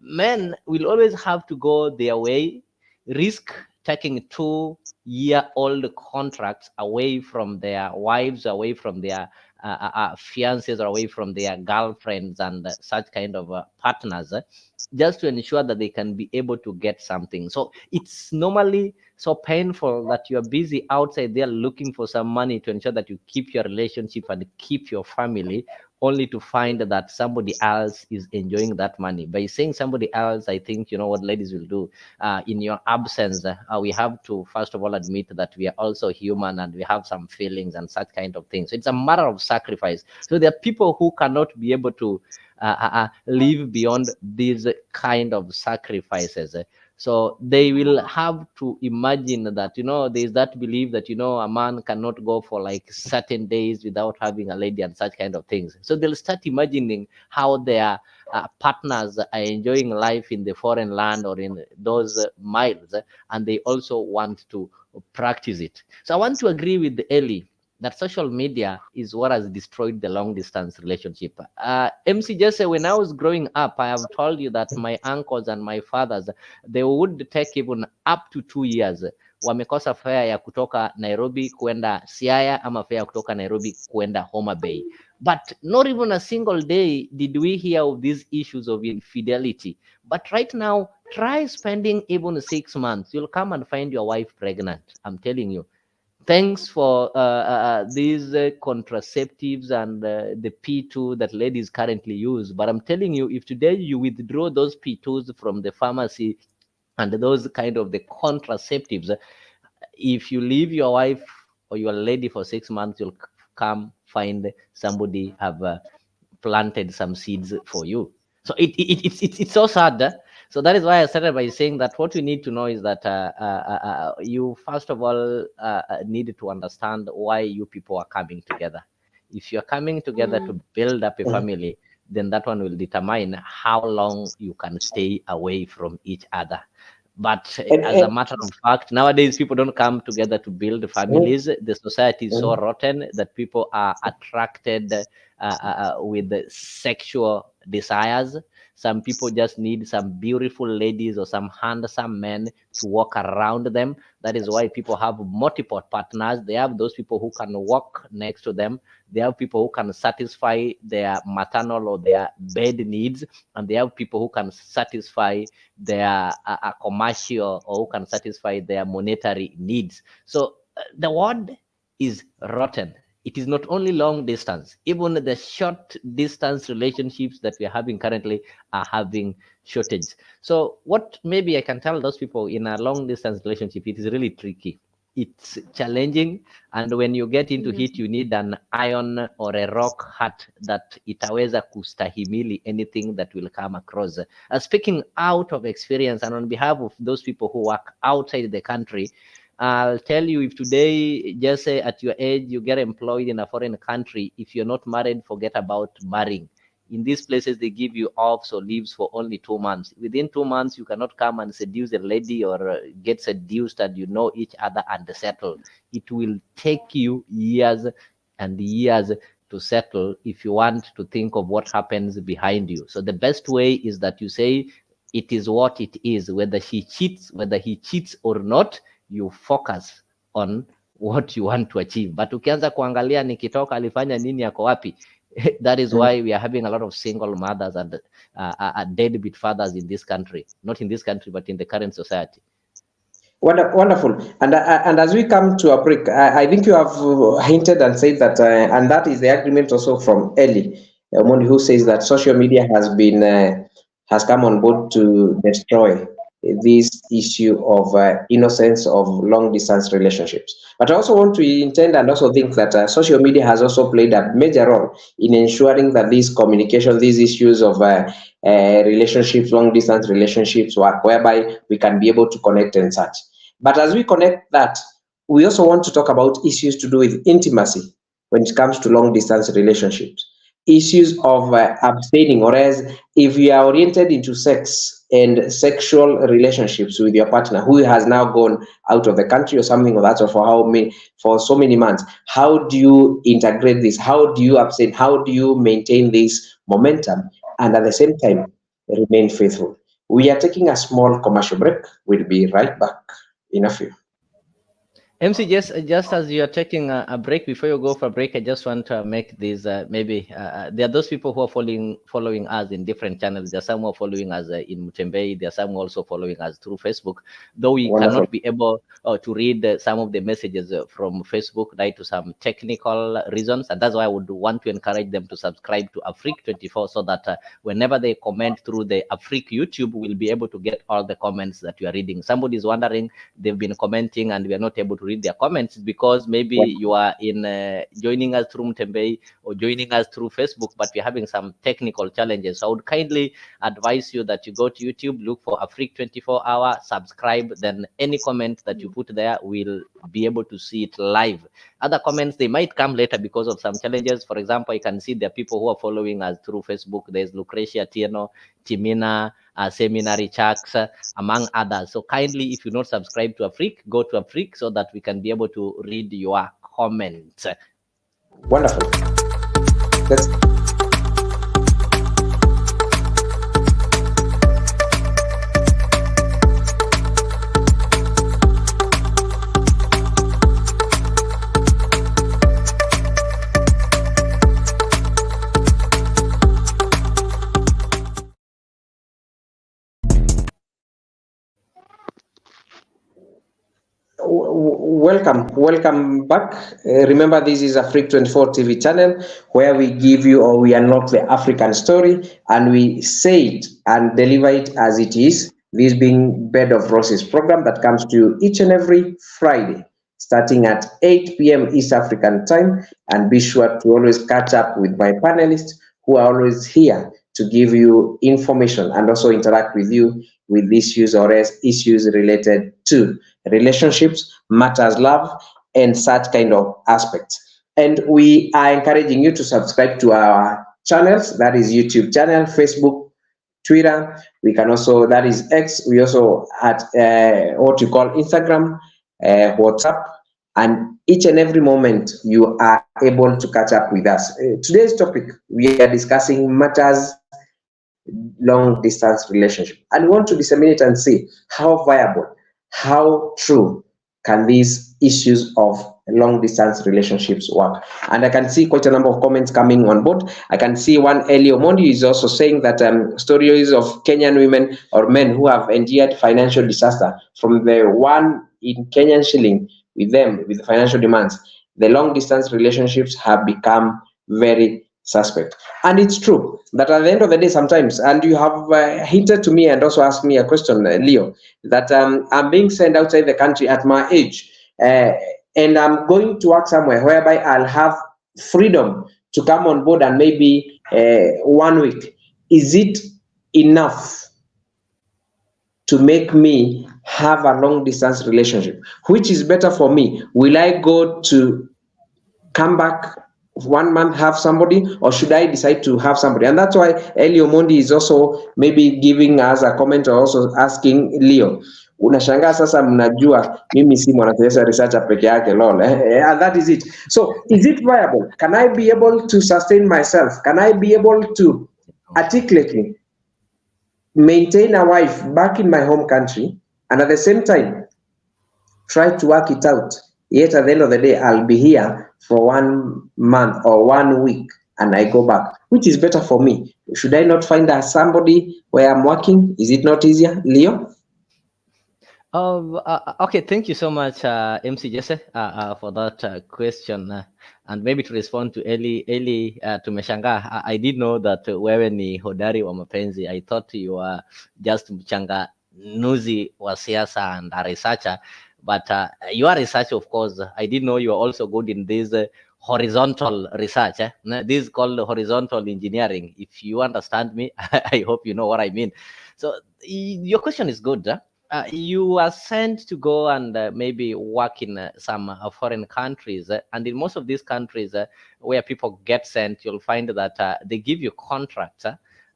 Men will always have to go their way, risk taking 2-year-old contracts away from their wives, away from their fiancés, or away from their girlfriends and such kind of partners, just to ensure that they can be able to get something. So it's normally so painful that you're busy outside there looking for some money to ensure that you keep your relationship and keep your family, only to find that somebody else is enjoying that money. By saying somebody else, I think what ladies will do in your absence, we have to first of all admit that we are also human and we have some feelings and such kind of things. So it's a matter of sacrifice. So there are people who cannot be able to live beyond these kind of sacrifices. So they will have to imagine that, there's that belief that, a man cannot go for like certain days without having a lady and such kind of things. So they'll start imagining how their partners are enjoying life in the foreign land or in those miles, and they also want to practice it. So I want to agree with Ellie that social media is what has destroyed the long distance relationship. MC Jesse, when I was growing up, I have told you that my uncles and my fathers, they would take even up to 2 years. Wamekosa fare ya kutoka Nairobi kwenda Siaya ama fare ya kutoka Nairobi kwenda Homa Bay. But not even a single day did we hear of these issues of infidelity. But right now, try spending even 6 months. You'll come and find your wife pregnant. I'm telling you. Thanks for these contraceptives and the P2 that ladies currently use. But I'm telling you, if today you withdraw those P2s from the pharmacy and those kind of the contraceptives, if you leave your wife or your lady for 6 months, you'll come find somebody have planted some seeds for you. So it's so sad. So that is why I started by saying that what you need to know is that you first of all need to understand why you people are coming together. If you're coming together to build up a family, then that one will determine how long you can stay away from each other. But as a matter of fact, nowadays people don't come together to build families. The society is so rotten that people are attracted with sexual desires. Some people just need some beautiful ladies or some handsome men to walk around them. That is why people have multiple partners. They have those people who can walk next to them. They have people who can satisfy their maternal or their bed needs, and they have people who can satisfy their commercial or who can satisfy their monetary needs. So the world is rotten. It is not only long distance, even the short distance relationships that we are having currently are having shortage. So what maybe I can tell those people in a long distance relationship, it is really tricky. It's challenging, and when you get into it, you need an iron or a rock heart that itaweza kustahimili anything that will come across. Speaking out of experience and on behalf of those people who work outside the country, I'll tell you, if today, just say at your age, you get employed in a foreign country, if you're not married, forget about marrying. In these places, they give you offs or leaves for only 2 months. Within 2 months, you cannot come and seduce a lady or get seduced and you know each other and settle. It will take you years and years to settle if you want to think of what happens behind you. So the best way is that you say, it is what it is, whether he cheats or not, you focus on what you want to achieve. But ukianza kuangalia nikitoka alifanya nini, ako wapi, that is why we are having a lot of single mothers and deadbeat fathers in this country. Not in this country, but in the current society. Wonderful. And as we come to a break, I think you have hinted and said that, and that is the agreement also from Eli, who says that social media has come on board to destroy this issue of innocence of long distance relationships. But I also want to intend and also think that social media has also played a major role in ensuring that this communication, these issues of relationships, long distance relationships work, whereby we can be able to connect and such. But as we connect that, we also want to talk about issues to do with intimacy when it comes to long distance relationships. Issues of abstaining, or as if you are oriented into sex and sexual relationships with your partner who has now gone out of the country or something of that, or for so many months, how do you integrate this? How do you abstain? How do you maintain this momentum and at the same time remain faithful? We are taking a small commercial break. We'll be right back in a few. MC, just as you are taking a break, before you go for a break, I just want to make this maybe there are those people who are following us in different channels. There are some who are following us in Mutembei. There are some also following us through Facebook. Though we cannot be able to read some of the messages from Facebook due to some technical reasons, and that's why I would want to encourage them to subscribe to Afrique24 so that whenever they comment through the Afrique YouTube, we'll be able to get all the comments that you are reading. Somebody is wondering, they've been commenting and we are not able to read their comments because maybe you are in joining us through Mutembei or joining us through Facebook, but we're having some technical challenges. So I would kindly advise you that you go to YouTube, look for Afrique 24 Hour, subscribe, then any comment that you put there, we'll be able to see it live. Other comments, they might come later because of some challenges. For example, you can see there are people who are following us through Facebook. There's Lucretia Tieno, Timina, Seminary Chucks, among others. So kindly, if you not subscribe to Afrique, go to Afrique so that we can be able to read your comments. Wonderful. Welcome back. Remember, this is Afrique24 TV channel where we give you, or we unlock the African story and we say it and deliver it as it is. This being Bed of Roses program that comes to you each and every Friday starting at 8 p.m. East African time, and be sure to always catch up with my panelists who are always here to give you information and also interact with you with issues or issues related to relationships, matters, love, and such kind of aspects. And we are encouraging you to subscribe to our channels, that is YouTube channel, Facebook, Twitter. We can also, that is X. We also at what you call Instagram, WhatsApp, and each and every moment you are able to catch up with us. Today's topic, we are discussing matters long distance relationship, and we want to disseminate and see how viable, how true can these issues of long distance relationships work. And I can see quite a number of comments coming on board. I can see one, Elio Mondi, is also saying that stories of Kenyan women or men who have endured financial disaster, from the one in Kenyan shilling with them, with the financial demands, the long distance relationships have become very suspect. And it's true that at the end of the day, sometimes, and you have hinted to me and also asked me a question, Leo, that I'm being sent outside the country at my age, and I'm going to work somewhere whereby I'll have freedom to come on board and maybe 1 week. Is it enough to make me have a long distance relationship. Which is better for me? Will I go to come back 1 month, have somebody, or should I decide to have somebody? And that's why Elio Mondi is also maybe giving us a comment, or also asking Leo, unashangaa sasa mnajua mimi si mwanasiasa researcher peke yake, lol. And that is it. So is it viable? Can I be able to sustain myself? Can I be able to articulately maintain a wife back in my home country, and at the same time try to work it out? Yet at the end of the day, I'll be here for 1 month or 1 week and I go back. Which is better for me? Should I not find somebody where I'm working? Is it not easier, Leo? Okay, thank you so much, MC Jesse, for that question. And maybe to respond to Eli tumeshangaa. I did know that wewe ni hodari wa mapenzi. I thought you were just mchanganuzi wa siasa and a researcher. But you are researcher, of course. I did know you are also good in this horizontal research. This is called horizontal engineering. If you understand me, I hope you know what I mean. So your question is good. You are sent to go and maybe work in some foreign countries. And in most of these countries where people get sent, you'll find that they give you contracts.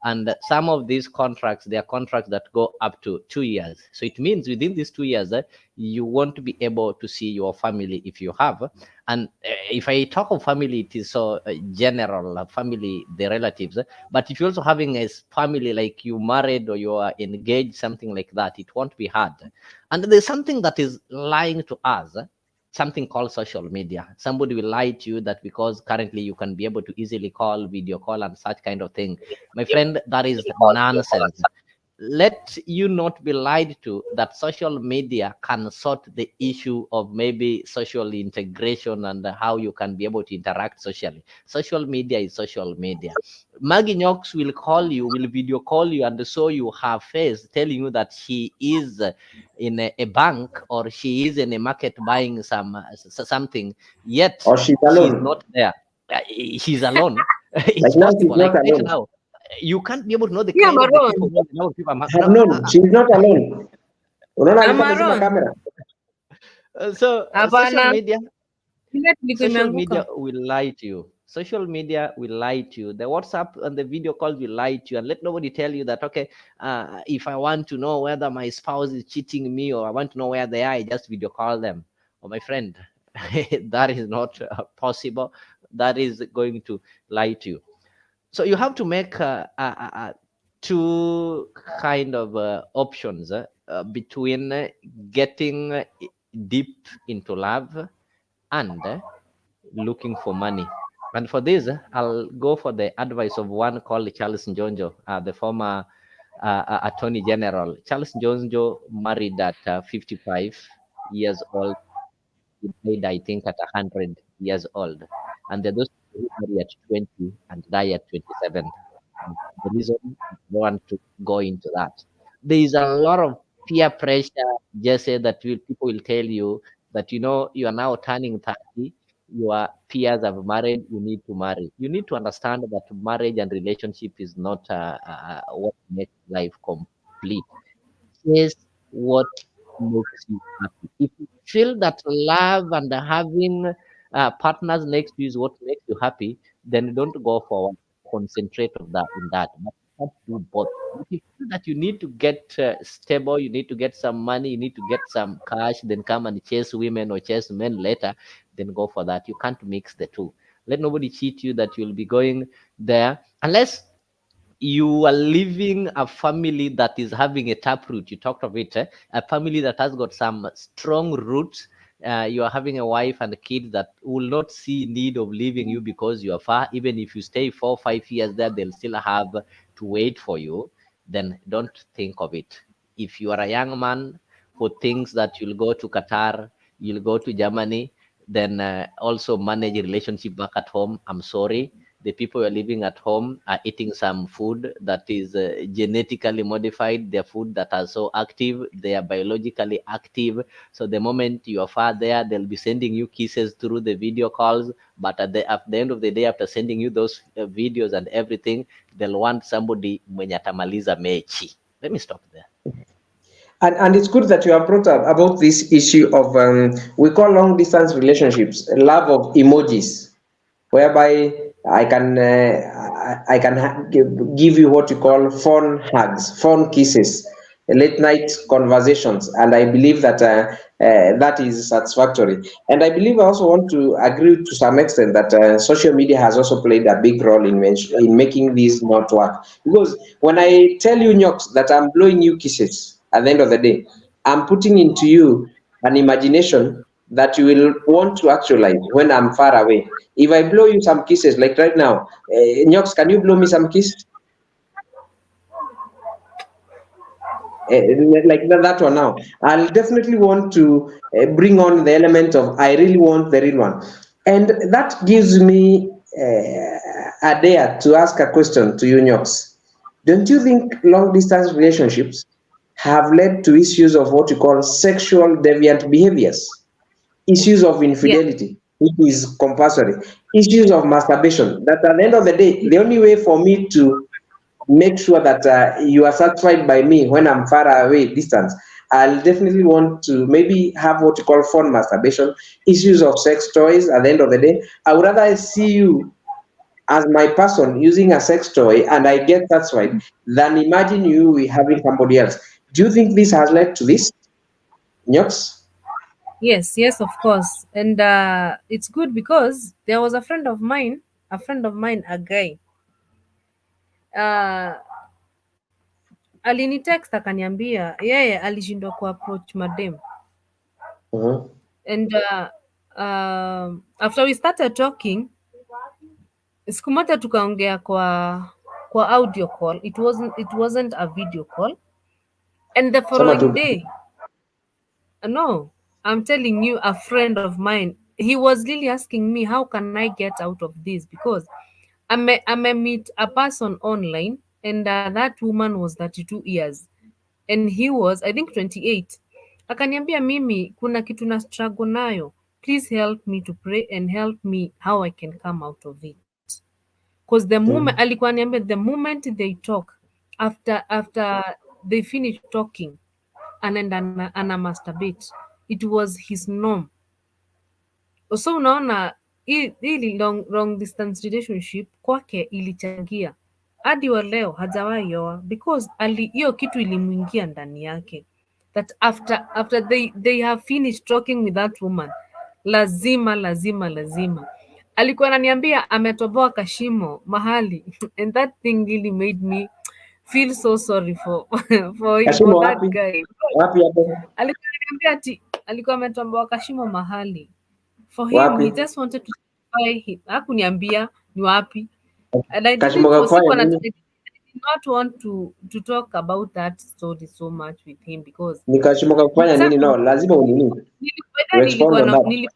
And some of these contracts, they are contracts that go up to 2 years. So it means within these 2 years, you won't be able to see your family if you have. And if I talk of family, it is so general, family, the relatives. But if you're also having a family, like you married or you are engaged, something like that, it won't be hard. And there's something that is lying to us, something called social media. Somebody will lie to you that because currently you can be able to easily call, video call, and such kind of thing. My friend, that is nonsense. Let you not be lied to that social media can sort the issue of maybe social integration and how you can be able to interact socially. Social media is social media. Maggie Knox will call you, will video call you, and show you her face, telling you that she is in a bank or she is in a market buying something, yet Or she's alone. not there. She's alone. Like It's now possible. she's not Like right alone. now, you can't be able to know the Yeah, kind of the Maroon. people. The number of people Have known. She's not alone. Unaona alikuwa amezima Maroon. kamera. So social Hapana. media, Ile ilikuwa social imeanguka. media will lie to you. Social media will lie to you. The WhatsApp and the video calls will lie to you, and let nobody tell you that, okay, if I want to know whether my spouse is cheating me or I want to know where they are, I just video call them. Oh, my friend, that is not possible. That is going to lie to you. So you have to make two kind of options between getting deep into love and looking for money. And for this, I'll go for the advice of one called Charles Njonjo, the former Attorney General. Charles Njonjo married at 55 years old. He died, I think, at 100 years old. And there are those who marry at 20 and die at 27. The reason I don't want to go into that. There is a lot of peer pressure, Jesse, that people will tell you that, you know, you are now turning 30, your peers have married, you need to marry. You need to understand that marriage and relationship is not what makes life complete. Chase what makes you happy. If you feel that love and having partners next to you is what makes you happy, then don't go for one. Concentrate on that in that. But not do both. If you feel that you need to get stable, you need to get some money, you need to get some cash, then come and chase women or chase men later, then go for that. You can't mix the two. Let nobody cheat you that you'll be going there unless you are living a family that is having a taproot. You talked of it, a family that has got some strong roots. You are having a wife and a kid that will not see need of leaving you because you are far. Even if you stay 4 or 5 years there, they'll still have to wait for you. Then don't think of it. If you are a young man who thinks that you'll go to Qatar, you'll go to Germany, then also manage a relationship back at home, I'm sorry. The people who are living at home are eating some food that is genetically modified. Their food that are so active, they are biologically active. So the moment you are far there, they'll be sending you kisses through the video calls. But at the end of the day, after sending you those videos and everything, they'll want somebody mwenye atamaliza mechi. Let me stop there. And it's good that you have brought up about this issue of we call long distance relationships love of emojis, whereby I can give you what you call phone hugs, phone kisses, late night conversations, and I believe that that is satisfactory. And I believe I also want to agree to some extent that social media has also played a big role in making this not work. Because when I tell you, Nyox, that I'm blowing you kisses at the end of the day, I'm putting into you an imagination that you will want to actualize when I'm far away. If I blow you some kisses, like right now, Nyox, can you blow me some kiss? Like that one now. I'll definitely want to bring on the element of I really want the real one. And that gives me a dare to ask a question to you, Nyox. Don't you think long distance relationships have led to issues of what you call sexual deviant behaviors? Issues of infidelity, which is compulsory, issues of masturbation, that at the end of the day, the only way for me to make sure that you are satisfied by me when I'm far away, distance, I'll definitely want to maybe have what you call phone masturbation, issues of sex toys at the end of the day. I would rather see you as my person using a sex toy and I get satisfied than imagine you having somebody else. Do you think this has led to this? Nyox? Yes, yes, of course. And it's good because there was a friend of mine, a guy. Uh, alinitext akaniambia yeye alishindwa kuapproach madem. And after we started talking, siku moja tukaongea kwa audio call. It wasn't a video call. And the following day, no, I'm telling you, a friend of mine, he was really asking me, how can I get out of this? Because I may meet a person online, and that woman was 32 years, and he was, I think, 28. Akaniambia mimi, kuna kitu na struggle nayo. Please help me to pray and help me how I can come out of it. Because the moment, alikuwa niambia, the moment they talk, after they finish talking, anaenda ana masturbate. It was his norm. So unaona hili long distance relationship kwake ilichangia hadi wa leo hajawahi oa, because hiyo kitu ilimwingia ndani yake, that after they have finished talking with that woman, lazima alikuwa ananiambia ametoboa kashimo mahali and that thing really made me feel so sorry for that guy. Alikuwa ananiambia ati alikuwa ametoboa kashimo mahali. For him, he just wanted to satisfy him. Hakuniambia ni wapi. And I did not want to talk about that story so much with him because nikashimoka kufanya nini? No, lazima unini. Nilikuwa namwambia,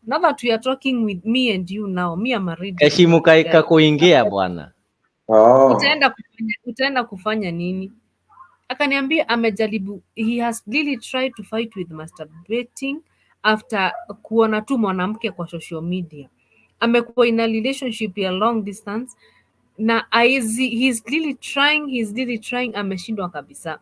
now that we are talking with me and you now, me am already. Kashimuka ikakuingia bwana. Utaenda kufanya nini? Akaniambia amejaribu, he has really tried to fight with masturbating after kuona tu mwanamke kwa social media. Amekuwa in a relationship ya long distance na he's really trying, ameshindwa kabisa.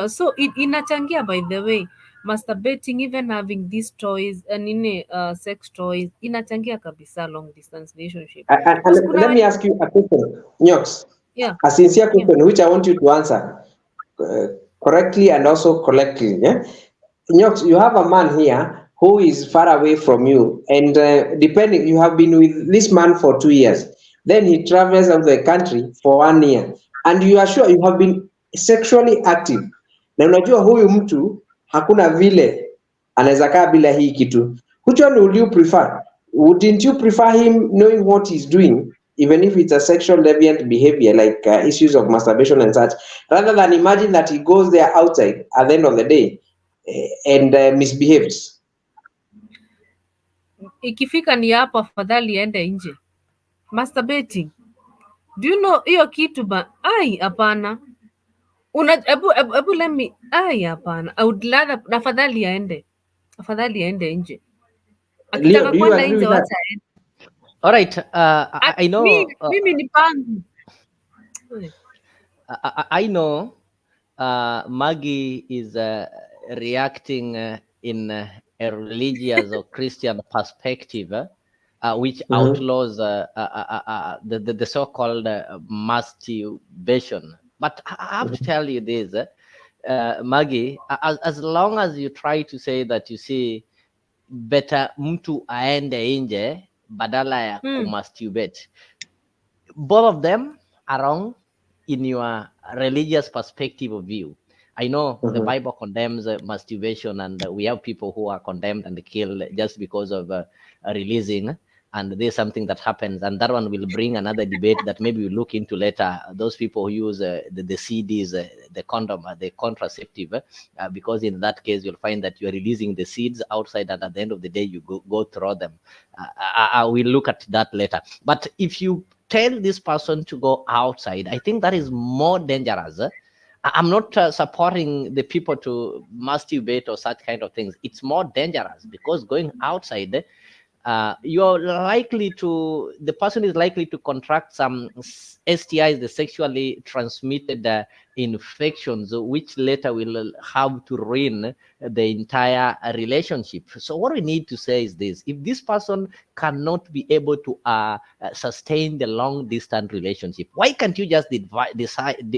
So inachangia, by the way, masturbating, even having these toys and sex toys, inachangia kabisa long distance relationship. Let me ask you a question, Nyox. Yeah. A sincere question, which I want you to answer correctly and also correctly. Yeah? Nyox, you have a man here who is far away from you, and depending, you have been with this man for 2 years. Then he travels out of the country for 1 year, and you are sure you have been sexually active. Na unajua huyu mtu hakuna vile anaweza kaa bila hii kitu. Which one would you prefer? Wouldn't you prefer him knowing what he's doing, even if it's a sexual deviant behavior like issues of masturbation and such, rather than imagine that he goes there outside at the end of the day and misbehaves? Ikifika ni hapo, afadhali ende nje. Masturbating, do you know hiyo kitu ba? Ai, hapana. Ebu let me. Ai, hapana. I would rather, afadhali aende nje. Akitaka kwenda nje wacha aende. All right, I know. Mimi ni pangu. I know Maggie is reacting in a religious or Christian perspective, which outlaws the so-called masturbation. But I have to tell you this, Maggie, as long as you try to say that, you see, better mtu aende nje badala ya kumasturbate, both of them are wrong in your religious perspective of view. I know the Bible condemns masturbation, and we have people who are condemned and killed just because of releasing, and there's something that happens, and that one will bring another debate that maybe we'll look into later. Those people who use the CDs, the condom, the contraceptive, because in that case you'll find that you're releasing the seeds outside, and at the end of the day you go throw them. I will look at that later. But if you tell this person to go outside, I think that is more dangerous. I'm not supporting the people to masturbate or such kind of things. It's more dangerous because going outside, the person is likely to contract some STIs, the sexually transmitted infections, which later will have to ruin the entire relationship. So what we need to say is this: if this person cannot be able to sustain the long distance relationship, why can't you just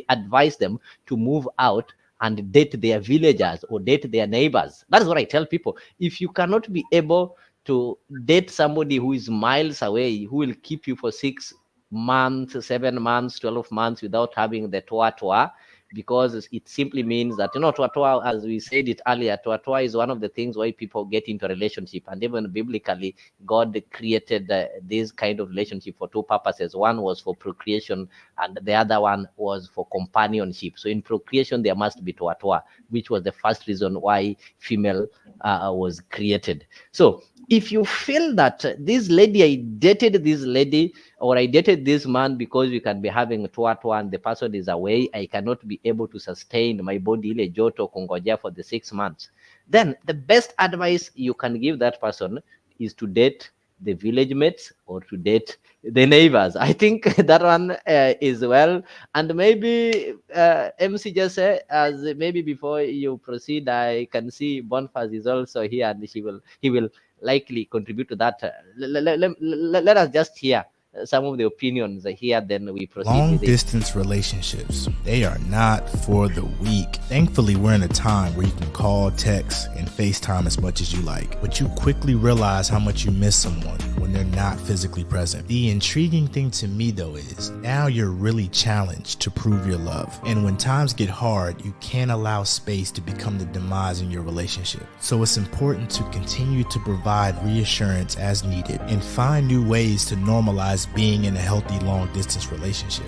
advise them to move out and date their villagers or date their neighbors? That is what I tell people. If you cannot be able to date somebody who is miles away, who will keep you for 6 months, 7 months, 12 months without having the toa, because it simply means that, toa, as we said it earlier, toa is one of the things why people get into a relationship. And even biblically, God created this kind of relationship for two purposes. One was for procreation, and the other one was for companionship. So in procreation, there must be toa, which was the first reason why female was created. So if you feel that this lady, I dated this lady, or I dated this man because we can be having toa and the person is away, I cannot be able to sustain my body ile joto kungoja for the 6 months, then the best advice you can give that person is to date the village mates or to date the neighbors. I think that one is well. And maybe MC just say, as maybe before you proceed, I can see Boniface is also here, and he will likely contribute to that. Let us just hear some of the opinions here, then we proceed. Long distance relationships, they are not for the weak. Thankfully, we're in a time where you can call, text, and FaceTime as much as you like, but you quickly realize how much you miss someone when they're not physically present. The intriguing thing to me, though, is now you're really challenged to prove your love. And when times get hard, you can't allow space to become the demise in your relationship. So it's important to continue to provide reassurance as needed and find new ways to normalize being in a healthy long distance relationship.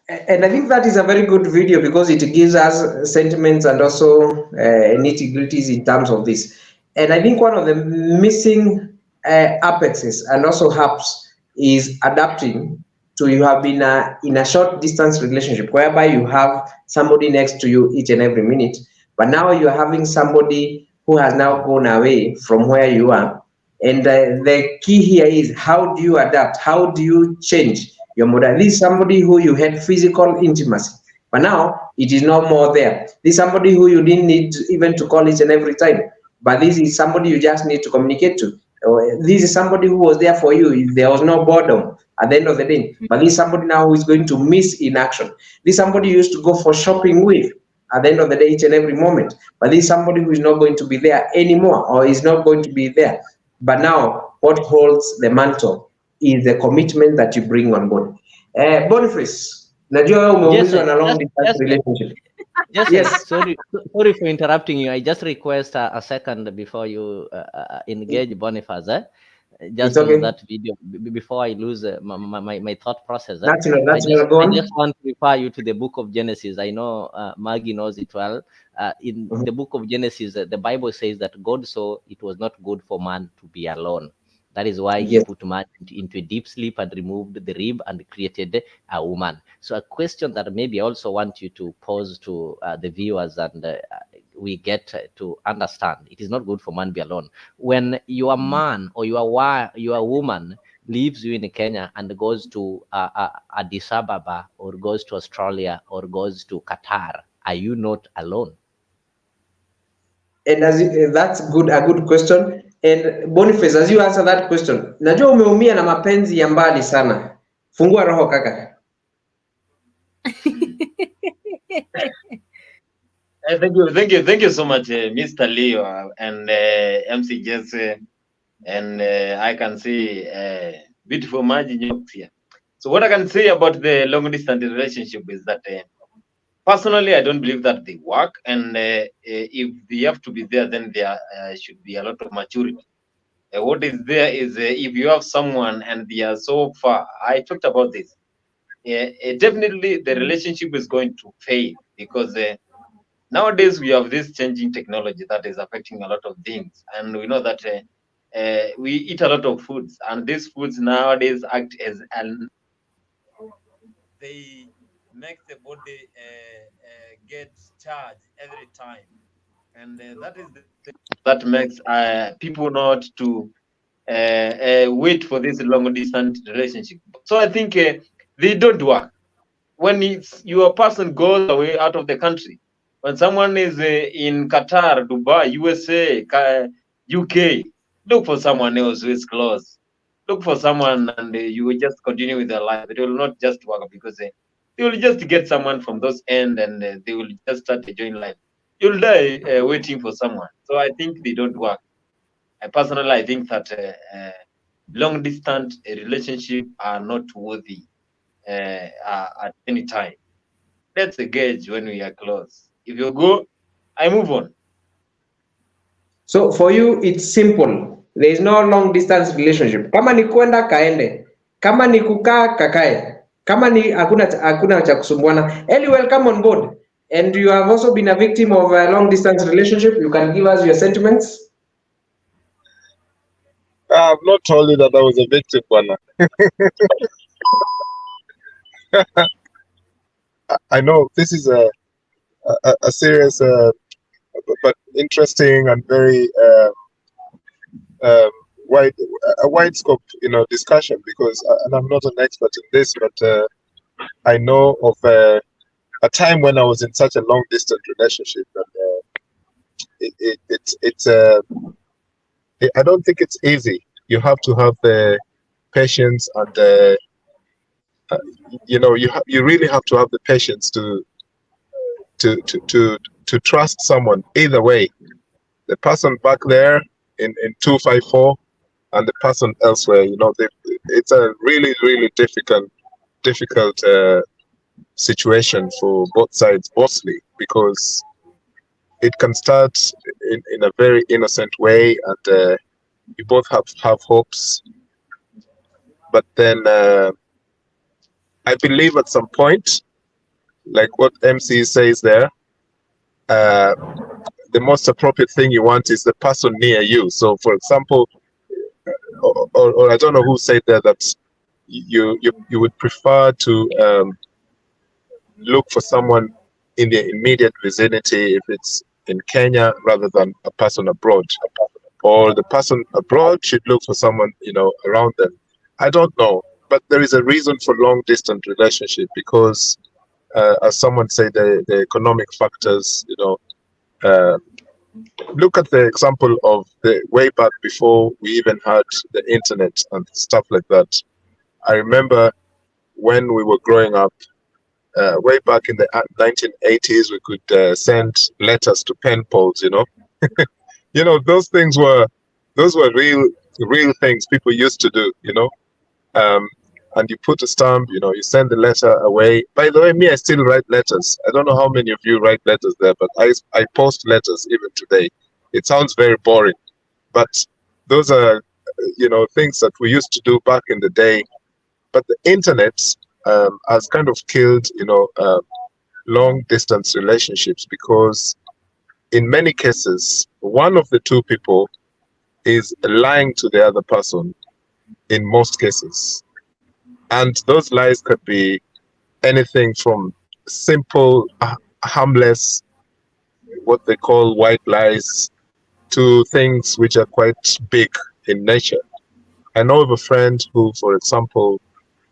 And I think that is a very good video because it gives us sentiments and also nitty-gritties in terms of this. And I think one of the missing apexes and also hubs is adapting to you have been in a short distance relationship whereby you have somebody next to you each and every minute, but now you're having somebody who has now gone away from where you are. And the key here is, how do you adapt? How do you change your model? This is somebody who you had physical intimacy, but now it is no more there. This is somebody who you didn't need even to call each and every time, but this is somebody you just need to communicate to. This is somebody who was there for you. There was no boredom at the end of the day, but this is somebody now who is going to miss in action. This is somebody you used to go for shopping with at the end of the day, each and every moment, but this is somebody who is not going to be there anymore, or is not going to be there. But now, what holds the mantle is the commitment that you bring on board. Boniface, najua umeulizwa na long distance relationship. Yes. Sorry for interrupting you. I just request a second before you engage Boniface. Just okay. On that video before I lose my thought process. I just want to refer you to the book of Genesis. I know Maggie knows it well. In the book of Genesis, the Bible says that God saw it was not good for man to be alone. That is why he put man into a deep sleep and removed the rib and created a woman. So a question that maybe I also want you to pose to the viewers, and we get to understand, it is not good for man to be alone. When you are man or you are woman leaves you in Kenya and goes to Addis Ababa or goes to Australia or goes to Qatar, are you not alone? And that's a good question. And Boniface, as you answer that question, najua umeumia na mapenzi ya mbali sana. Fungua roho kaka. Thank you so much, Mr. Leo and MC Jesse, and I can see beautiful Maji Nyoks here. So what I can say about the long distance relationship is that personally, I don't believe that they work, and if they have to be there, then there should be a lot of maturity. What is there is if you have someone and they are so far, I talked about this, definitely the relationship is going to fail because nowadays we have this changing technology that is affecting a lot of things, and we know that we eat a lot of foods, and these foods nowadays act as they make the body get charged every time, and that is the thing that makes people not to wait for this long distance relationship. So I think they don't work. When your person goes away out of the country, when someone is in Qatar, Dubai, USA, UK, look for someone else who is close. Look for someone, and you will just continue with their life. It will not just work because they will just get someone from those end, and they will just start enjoying life. You'll die waiting for someone. So I think they don't work. Personally, I think that long distance relationship are not worthy at any time. Let's engage when we are close. If you go, I move on. So for you, it's simple. There is no long distance relationship. Kama ni kwenda kaende, kama ni kukaa kakae, kama ni hakuna cha kusumbuana. Eli, welcome on board. And you have also been a victim of a long distance relationship. You can give us your sentiments. I've not told you that I was a victim, Bwana. I know this is a serious but interesting and very wide scope, discussion, because and I'm not an expert in this, but I know of a time when I was in such a long distance relationship, and I don't think it's easy. You have to have the patience, and you really have to have the patience to trust someone. Either way, the person back there in 254 and the person elsewhere, it's a really, really difficult situation for both sides, mostly because it can start in a very innocent way, and you both have hopes, but then I believe at some point, like what MC says there, the most appropriate thing you want is the person near you. So, for example, or I don't know who said there that you would prefer to look for someone in the immediate vicinity if it's in Kenya rather than a person abroad, or the person abroad should look for someone around them. I don't know, but there is a reason for long distance relationship because, as someone said, the economic factors. Look at the example of the way back before we even had the internet and stuff like that. I remember when we were growing up, way back in the 1980s, we could send letters to pen pals. Those things were real things people used to do. And you put a stamp, you send the letter away. By the way, me, I still write letters. I don't know how many of you write letters there, but I post letters even today. It sounds very boring, but those are, things that we used to do back in the day. But the internet has kind of killed, long distance relationships, because in many cases, one of the two people is lying to the other person in most cases. And those lies could be anything from simple, harmless, what they call white lies, to things which are quite big in nature. I know of a friend who, for example,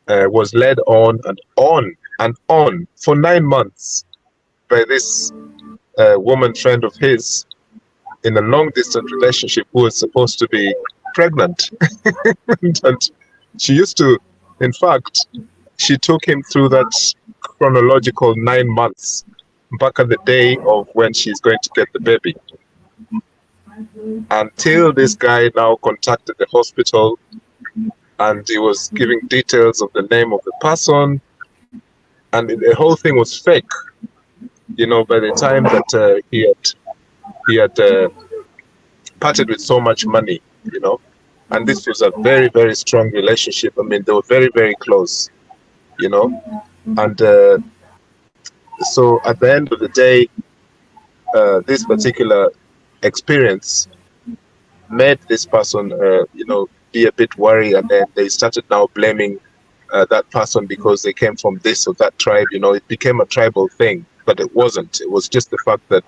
was led on and on and on for 9 months by this woman friend of his in a long distance relationship who was supposed to be pregnant. And she used to, in fact, she took him through that chronological 9 months back at the day of when she's going to get the baby. Until this guy now contacted the hospital and he was giving details of the name of the person, and the whole thing was fake. You know, by the time that he had parted with so much money, you know, and this was a very, very strong relationship. I mean, they were very, very close, you know, and so at the end of the day, this particular experience made this person, you know, be a bit worried, and then they started now blaming that person because they came from this or that tribe. You know, it became a tribal thing, but it wasn't. It was just the fact that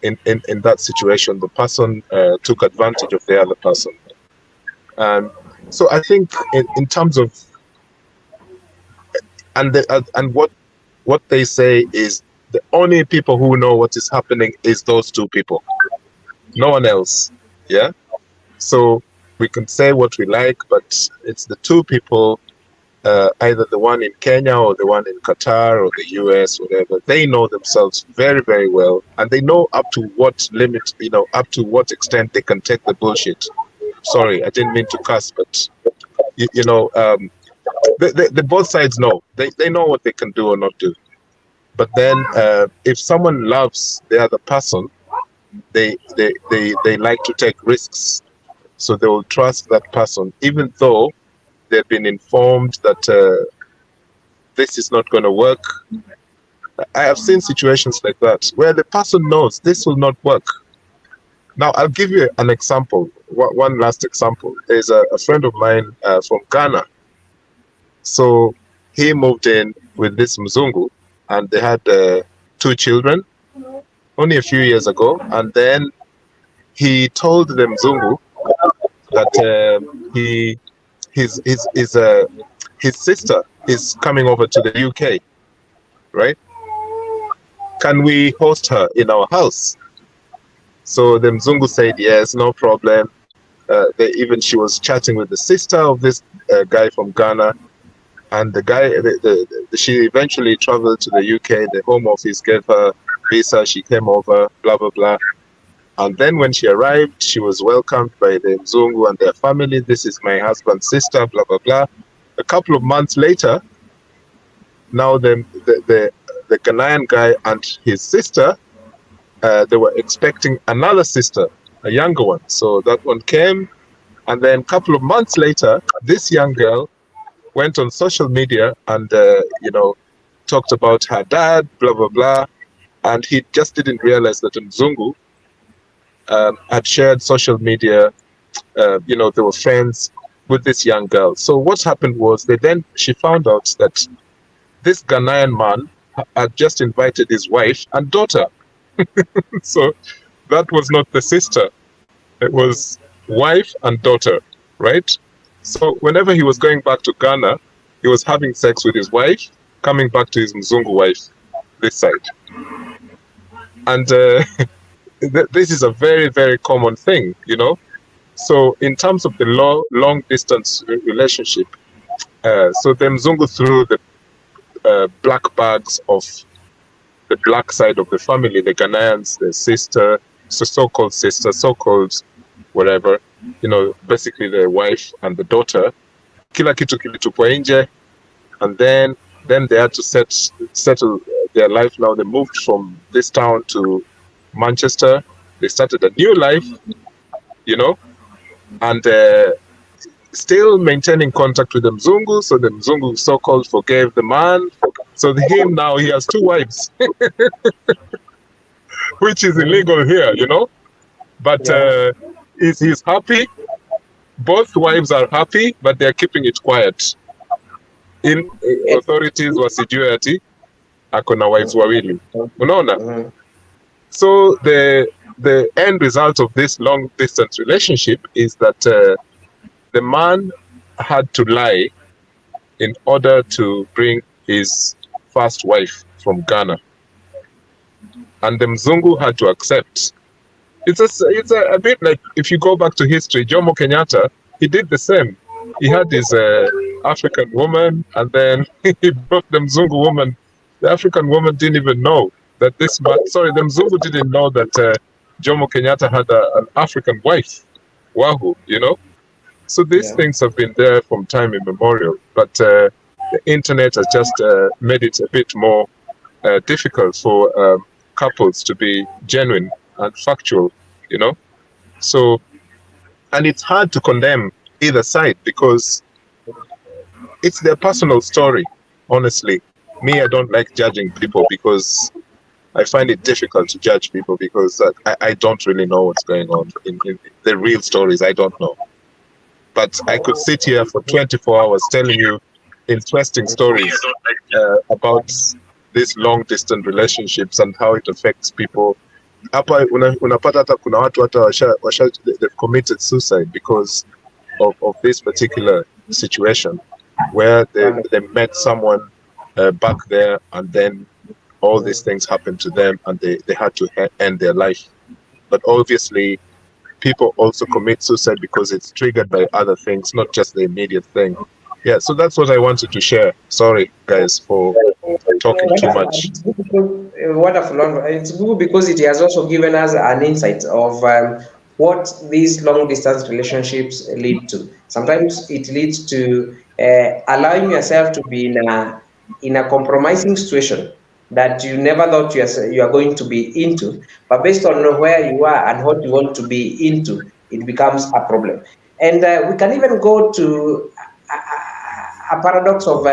in that situation, the person took advantage of the other person. So I think in terms of and what they say is the only people who know what is happening is those two people, no one else. Yeah. So we can say what we like, but it's the two people, either the one in Kenya or the one in Qatar or the US, whatever. They know themselves very, very well, and they know up to what limit, you know, up to what extent they can take the bullshit. Sorry, I didn't mean to cuss, but you know, the both sides know. They know what they can do or not do. But then, if someone loves the other person, they like to take risks. So they will trust that person, even though they've been informed that this is not going to work. I have seen situations like that where the person knows this will not work. Now, I'll give you an example. One last example. There's a friend of mine from Ghana. So he moved in with this Mzungu, and they had 2 children only a few years ago. And then he told the Mzungu that his sister is coming over to the UK, right? Can we host her in our house? So the Mzungu said yes, no problem. She was chatting with the sister of this guy from Ghana, and the guy, she eventually traveled to the UK. The Home Office gave her visa. She came over, blah blah blah. And then when she arrived, she was welcomed by the Mzungu and their family. This is my husband's sister, blah, blah, blah. A couple of months later, now the Ghanaian guy and his sister, they were expecting another sister, a younger one. So that one came. And then a couple of months later, this young girl went on social media and, you know, talked about her dad, blah, blah, blah. And he just didn't realize that Mzungu had shared social media, you know, they were friends with this young girl. So what happened was she found out that this Ghanaian man had just invited his wife and daughter. So that was not the sister. It was wife and daughter, right? So whenever he was going back to Ghana, he was having sex with his wife, coming back to his Mzungu wife, this side. And this is a very, very common thing, you know. So in terms of the long distance relationship, so the Mzungu threw the black bags of the black side of the family, the Ghanaians, the sister, so-called sister, so-called whatever, you know, basically the wife and the daughter. Kila kitu kilitupwa nje, and then they had to settle their life. Now they moved from this town to Manchester. They started a new life, you know, and still maintaining contact with the Mzungu. So the Mzungu so-called forgave the man. So him now, he has 2 wives, which is illegal here, you know. But he's happy. Both wives are happy, but they're keeping it quiet. In authorities wasijue ati ako na wives wawili. Unaona? So the end result of this long distance relationship is that the man had to lie in order to bring his first wife from Ghana, and the Mzungu had to accept. It's a bit like, if you go back to history, Jomo Kenyatta, he did the same. He had his African woman, and then he brought the Mzungu woman. The African woman didn't even know that the Mzungu didn't know that Jomo Kenyatta had an African wife, Wahoo, you know? So these things have been there from time immemorial, but the internet has just made it a bit more difficult for couples to be genuine and factual, you know? So, and it's hard to condemn either side because it's their personal story, honestly. Me, I don't like judging people because I find it difficult to judge people because I don't really know what's going on in the real stories. I don't know. But I could sit here for 24 hours telling you interesting stories about these long distance relationships and how it affects people. Hapa unapata hata kuna watu hata they've committed suicide because of this particular situation where they met someone back there, and then all these things happened to them and they had to end their life. But obviously people also commit suicide because it's triggered by other things, not just the immediate thing. Yeah, so that's what I wanted to share. Sorry guys for talking too much. Wonderful. It's good because it has also given us an insight of what these long distance relationships lead to. Sometimes it leads to allowing yourself to be in a compromising situation that you never thought you are going to be into, but based on where you are and what you want to be into, it becomes a problem. And we can even go to a paradox of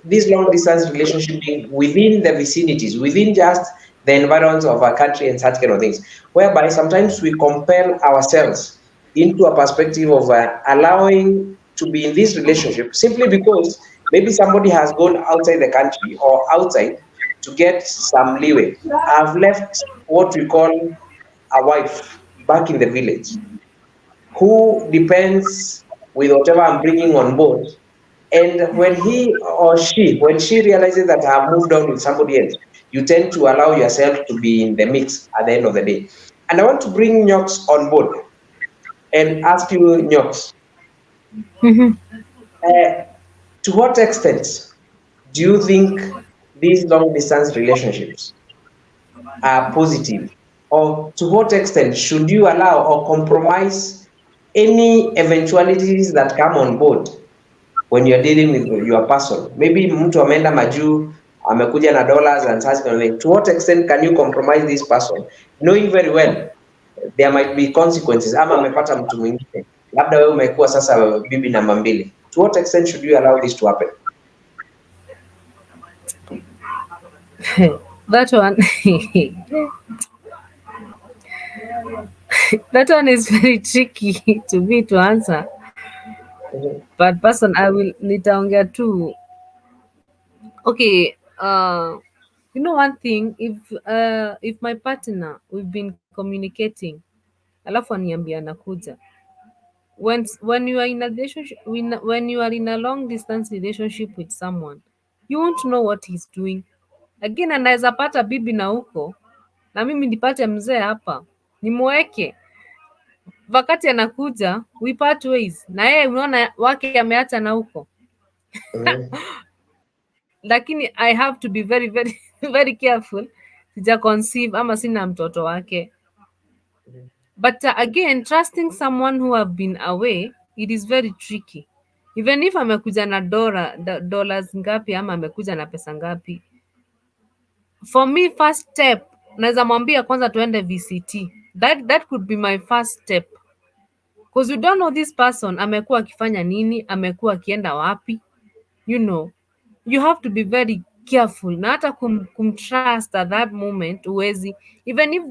this long distance relationship being within the vicinities, within just the environs of our country and such kind of things, whereby sometimes we compel ourselves into a perspective of allowing to be in this relationship simply because maybe somebody has gone outside the country or outside to get some leeway. I've left what we call a wife back in the village who depends with whatever I'm bringing on board. And when when she realizes that I have moved on with somebody else, you tend to allow yourself to be in the mix at the end of the day. And I want to bring Nyox on board and ask you, Nyox, to what extent do you think these long distance relationships are positive? Or to what extent should you allow or compromise any eventualities that come on board when you're dealing with your person? Maybe mtu ameenda majuu, amekuja na dollars and such kind of thing. To what extent can you compromise this person, knowing very well there might be consequences? Ama amepata mtu mwingine, labda wewe umekuwa sasa bibi namba 2. To what extent should you allow this to happen? That one that one is very tricky to answer. But person, I will nitaongea tu. Okay, you know one thing, if my partner, we've been communicating, alafu aniambia anakuja, when you are in a relationship, when you are in a long distance relationship with someone, you won't know what he's doing. Again, anaweza pata bibi na huko na mimi nipate mzee hapa nimweke, wakati anakuja we part ways, na yeye unaona wake ameacha na huko. Lakini I have to be very very very careful sija conceive ama sina mtoto wake. But again, trusting someone who have been away, it is very tricky. Even if amekuja na dollars ngapi ama amekuja na pesa ngapi, for me, first step, naweza mwambia kwanza tuende VCT. That could be my first step, because you don't know this person amekuwa akifanya nini, amekuwa akienda wapi. You know, you have to be very careful na hata kumtrust at that moment uwezi. Even if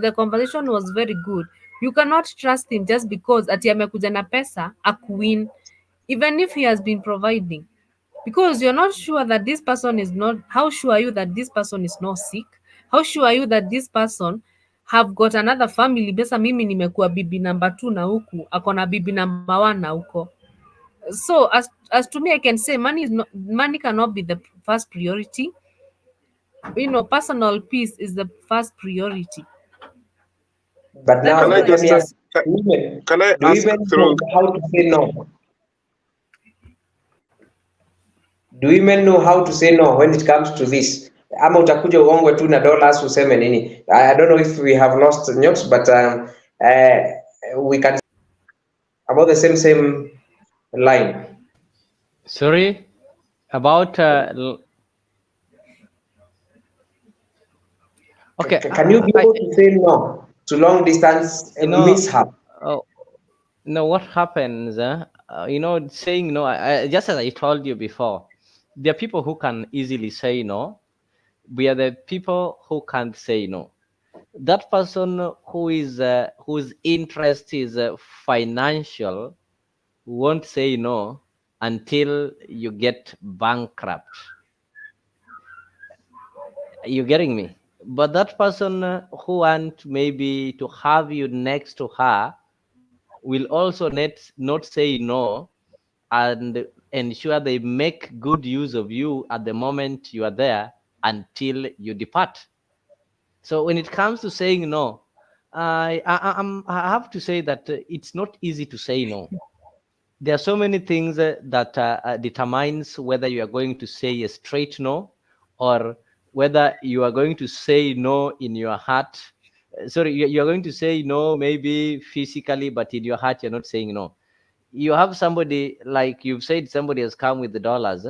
the conversation was very good, you cannot trust him just because ati amekuja na pesa akuwin, even if he has been providing, because you're not sure that this person is not. How sure are you that this person is not sick? How sure are you that this person have got another family? Besa mimi nimekuwa bibi number 2 na huku akona bibi number 1 na huko. So as to me, I can say money cannot be the first priority. Personal peace is the first priority. But That now is what I let me can ask, say. can I do you ask even through? know how to say no? Do women know how to say no when it comes to this? Ama utakuja uongwe tu na dollars useme nini? I don't know if we have lost Nyox, but we can about the same line. Sorry about okay. Can you be able to say no to long distance mishap? What happens? Saying no. Just as I told you before, there are people who can easily say no. We are the people who can't say no. That person whose interest is financial won't say no until you get bankrupt. Are you getting me? But that person who want maybe to have you next to her will also not say no and ensure they make good use of you at the moment you are there until you depart. So when it comes to saying no, I have to say that it's not easy to say no. There are so many things that determines whether you are going to say a straight no or whether you are going to say no in your heart. Sorry, you're going to say no maybe physically, but in your heart you're not saying no. You have somebody, like you've said, somebody has come with the dollars.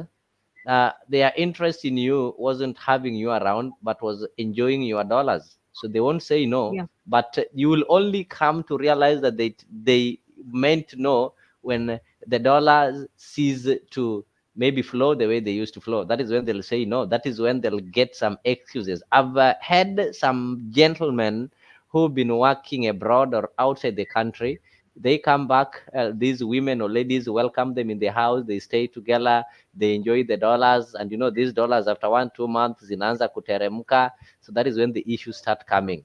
Their interest in you wasn't having you around, but was enjoying your dollars. So they won't say no. Yeah. But you will only come to realize that they meant no when the dollars cease to maybe flow the way they used to flow. That is when they'll say no. That is when they'll get some excuses. I've had some gentlemen who've been working abroad or outside the country. They come back, these women or ladies welcome them in the house, they stay together, they enjoy the dollars, and these dollars after 1-2 months zinaanza kuteremka. So that is when the issues start coming.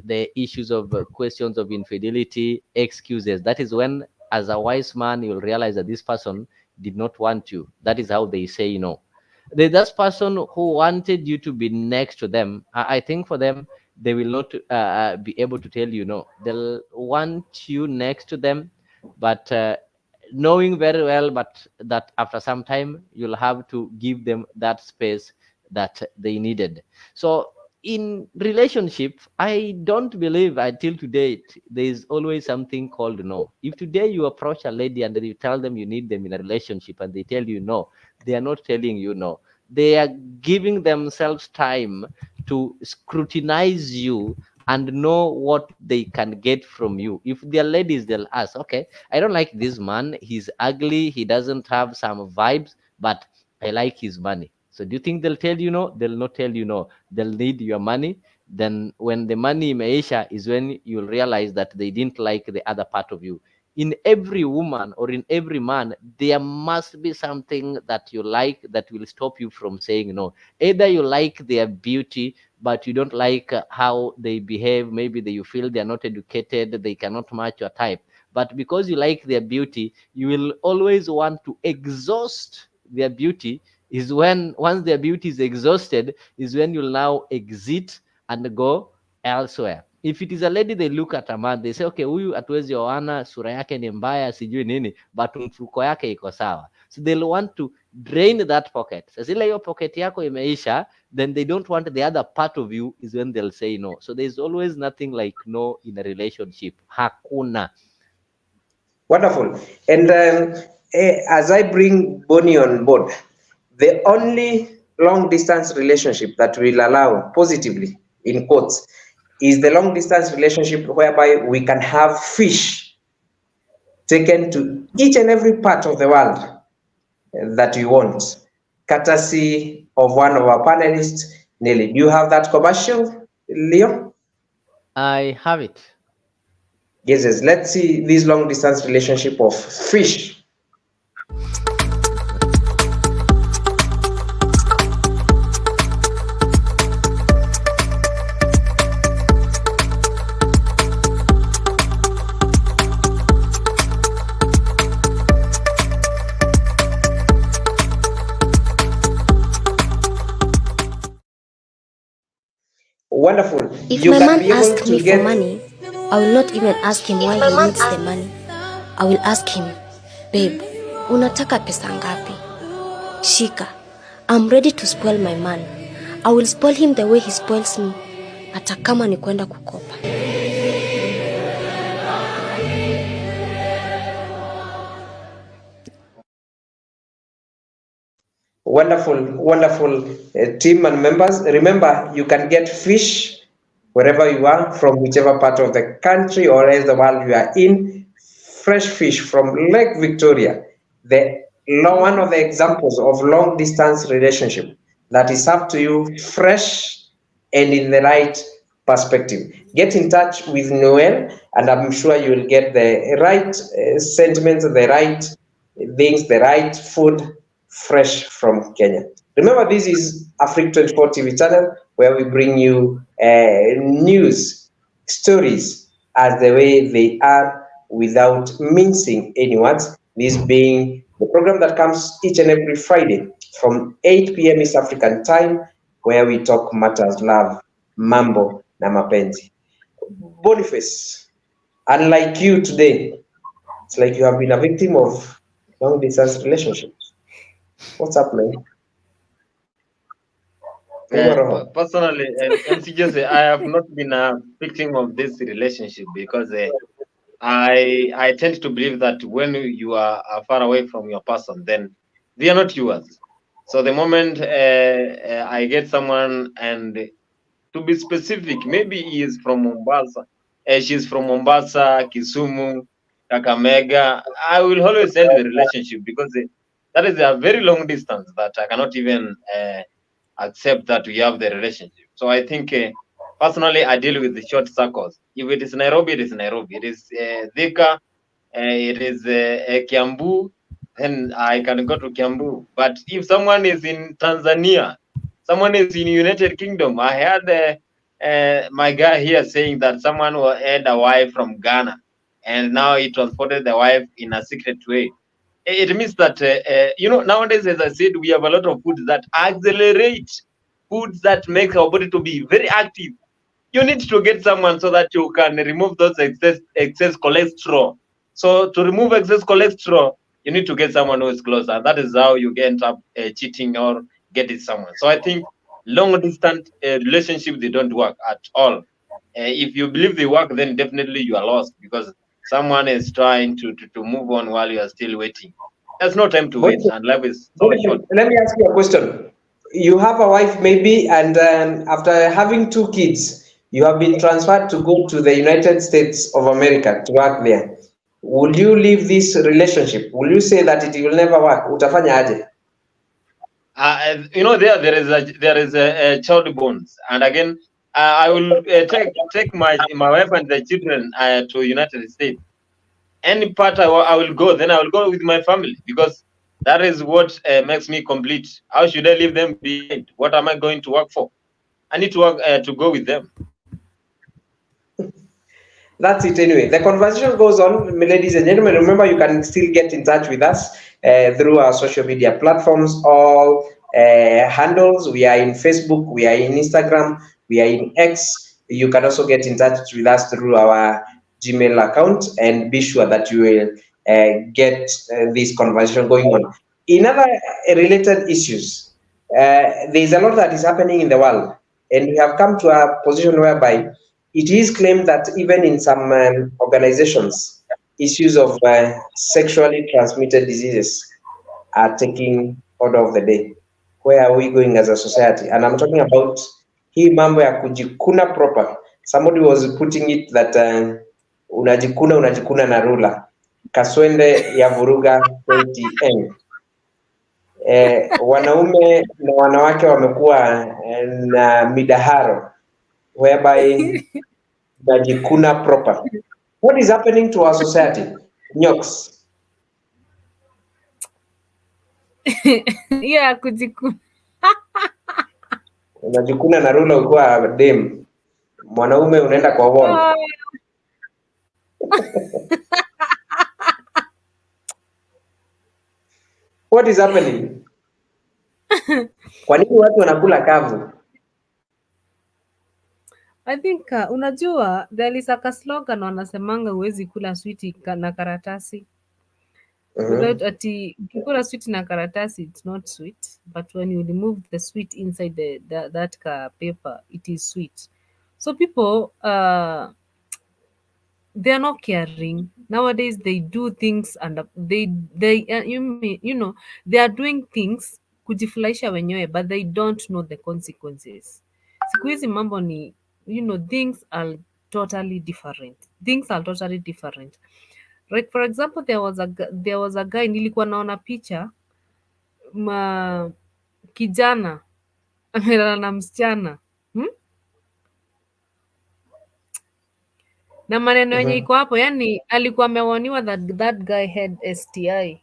The issues of questions of infidelity, excuses. That is when, as a wise man, you'll realize that this person did not want you. That is how they say no. That person who wanted you to be next to them, I think for them, they will not be able to tell you no. They'll want you next to them, but knowing very well, but that after some time you'll have to give them that space that they needed. So in relationship, I don't believe until today there is always something called no. If today you approach a lady and you tell them you need them in a relationship and they tell you no, they are not telling you no. They are giving themselves time to scrutinize you and know what they can get from you. If they're ladies, they'll ask, okay, I don't like this man. He's ugly. He doesn't have some vibes, but I like his money. So do you think they'll tell you no? They'll not tell you no. They'll need your money. Then when the money imeisha is when you'll realize that they didn't like the other part of you. In every woman or in every man, there must be something that you like that will stop you from saying no. Either you like their beauty, but you don't like how they behave. Maybe you feel they are not educated, they cannot match your type. But because you like their beauty, you will always want to exhaust their beauty. Is when once their beauty is exhausted, is when you'll now exit and go elsewhere. If it is a lady, they look at a man, they say, okay, huyu hatuwezi oana, sura yake ni mbaya, sijui nini, but mfuko yake iko sawa. So they'll want to drain that pocket. Sasa ile hiyo pocket yako imeisha, then they don't want the other part of you, is when they'll say no. So there's always nothing like no in a relationship. Hakuna. Wonderful. And as I bring Bonnie on board, the only long distance relationship that will allow positively, in quotes, is the long distance relationship whereby we can have fish taken to each and every part of the world that we want, courtesy of one of our panelists, Nelly. Do you have that commercial, Leo? I have it. Yes. Let's see this long distance relationship of fish. Wonderful. If You my can man be able asks to me for get money, I will not even ask him why he needs the money. I will ask him, babe, unataka pesa ngapi? Shika. I'm ready to spoil my man. I will spoil him the way he spoils me. Hata kama ni kwenda kukopa. wonderful team and members. Remember, you can get fish wherever you are, from whichever part of the country or else the world you are in. Fresh fish from Lake Victoria, one of the examples of long distance relationship that is up to you, fresh and in the right perspective. Get in touch with Noel, and I'm sure you will get the right sentiments, the right things, the right food, fresh from Kenya. Remember, this is Africa 24 TV channel, where we bring you news, stories as the way they are, without mincing any words. This being the program that comes each and every Friday from 8 p.m. East African time, where we talk matters, love, mambo na mapenzi. Boniface, unlike you today, it's like you have been a victim of long distance relationships. What's up, man? Personally, MC Jose, I have not been a victim of this relationship because I tend to believe that when you are far away from your person, then they are not yours. So the moment I get someone, and to be specific, maybe he is from Mombasa, she's from Mombasa, Kisumu, Kakamega, I will always end the relationship because that is a very long distance that I cannot even accept that we have the relationship. So I think personally, I deal with the short circles. If it is Nairobi, it is Nairobi. It is Thika, it is Kiambu, then I can go to Kiambu. But if someone is in Tanzania, someone is in United Kingdom, I heard my guy here saying that someone had a wife from Ghana, and now he transported the wife in a secret way. It means that nowadays, as I said, we have a lot of foods that accelerate, foods that make our body to be very active. You need to get someone so that you can remove those excess cholesterol. So to remove excess cholesterol, you need to get someone who is closer, and that is how you end up cheating or getting someone. So I think long distance relationship, they don't work at all. If you believe they work, then definitely you are lost, because someone is trying to move on while you are still waiting. There's no time to wait, and life is so short. Let me ask you a question. You have a wife, maybe, and after having 2 kids, you have been transferred to go to the United States of America to work there. Will you leave this relationship? Will you say that it will never work? Utafanya aje? There is a child bonds, and again, I will take my wife and the children to United States. Any part I will go, then I will go with my family, because that is what makes me complete. How should I leave them behind? What am I going to work for? I need to work to go with them. That's it anyway. The conversation goes on, ladies and gentlemen. Remember, you can still get in touch with us through our social media platforms, all handles. We are in Facebook, we are in Instagram, we are in X. You can also get in touch with us through our Gmail account, and be sure that you will get this conversation going on. In other related issues, there's a lot that is happening in the world, and we have come to a position whereby it is claimed that even in some organizations, issues of sexually transmitted diseases are taking order of the day. Where are we going as a society? And I'm talking about hii mambo ya kujikuna proper. Somebody was putting it that unajikuna na rula. Kaswende ya vuruga KTN. Wanaume na wanawake wamekuwa na midaharo whereby najikuna proper. What is happening to our society? Nyoks. Yeah, kujikuna. Unajikuna na rula ukiwa dem. Mwanaume unaenda kwa wall. What is happening? Kwa nini watu wanakula kavu? I think unajua there is a slogan wanasemanga huwezi kula switi na karatasi. Without ati ukikula sweet na karatasi it's not sweet, but when you remove the sweet inside that paper it is sweet. So people they are not caring nowadays. They do things and you know they are doing things kujifurahisha wenyewe, but they don't know the consequences. Siku hizi mambo ni, you know, things are totally different. Like for example, there was a guy nilikuwa naona picha kijana amelala na msichana na maneno yenye iko hapo, yani alikuwa amewaniwa that guy had STI.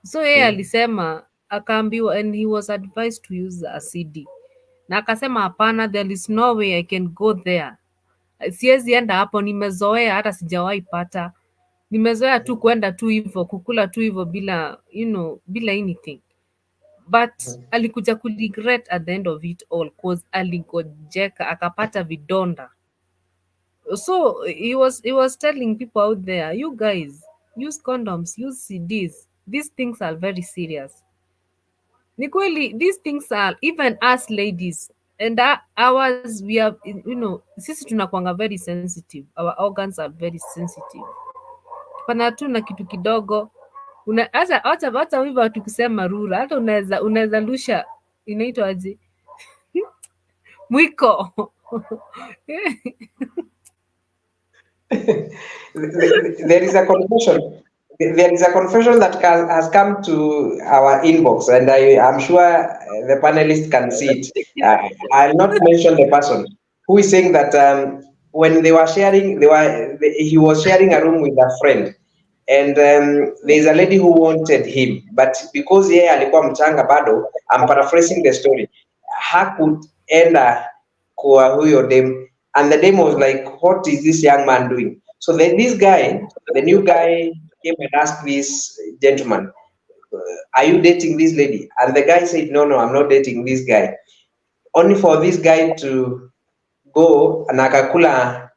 So yeye alisema, akaambiwa, and he was advised to use a CD, na akasema hapana, there is no way I can go there, siwezi enda hapo, nimezoea, hata sijawahi pata, nimezoea tu kwenda tu hivyo, kukula tu hivyo bila, you know, bila anything. But alikuja ku regret at the end of it all, cause aligojeka akapata vidonda. So he was telling people out there, you guys use condoms, use CDs, these things are very serious. Ni kweli, these things are, even us ladies and ours, we are, you know, sisi tunakuanga very sensitive, our organs are very sensitive. Pana tu na kitu kidogo hata hivyo tukisema rura, hata unaweza lusha, inaitwa aje mwiko. There is a confession that has come to our inbox, and I'm sure the panelists can see it. I'll not mention the person who is saying that when they were sharing, he was sharing a room with a friend, and there's a lady who wanted him, but because yeye alikuwa mchanga bado, I'm paraphrasing the story, hakuenda kwa huyo dem, and the dem was like, what is this young man doing? So then this guy, the new guy, came and asked this gentleman, are you dating this lady? And the guy said, no, I'm not dating this guy. Only for this guy to go and akakula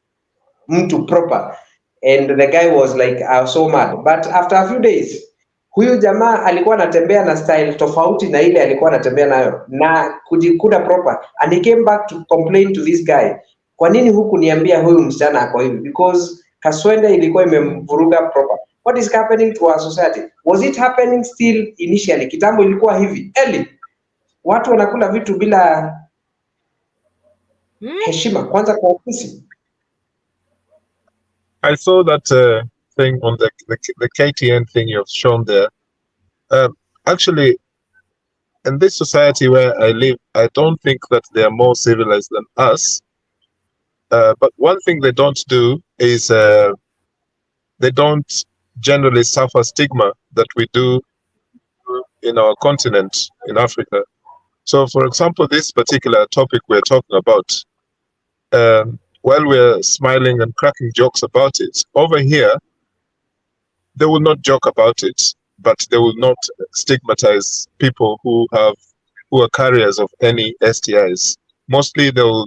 mtu proper. And the guy was like, I was so mad. But after a few days, huyu jamaa alikuwa anatembea na style tofauti na ile alikuwa anatembea nayo na kujikuta proper. And he came back to complain to this guy, kwa nini huku niambia huyu msichana ako hivi? Because kaswende ilikuwa imemvuruga proper. What is happening to our society? Was it happening still initially? Kitambo ilikuwa hivi. Eli, watu wanakula vitu bila heshima, kwanza kwa ofisi. I saw that thing on the KTN thing you've shown there. Actually, in this society where I live, I don't think that they are more civilized than us. But one thing they don't do is they don't generally suffer stigma that we do in our continent, in Africa. So, for example, this particular topic we're talking about, while we're smiling and cracking jokes about it, over here, they will not joke about it, but they will not stigmatize people who are carriers of any STIs. Mostly, they will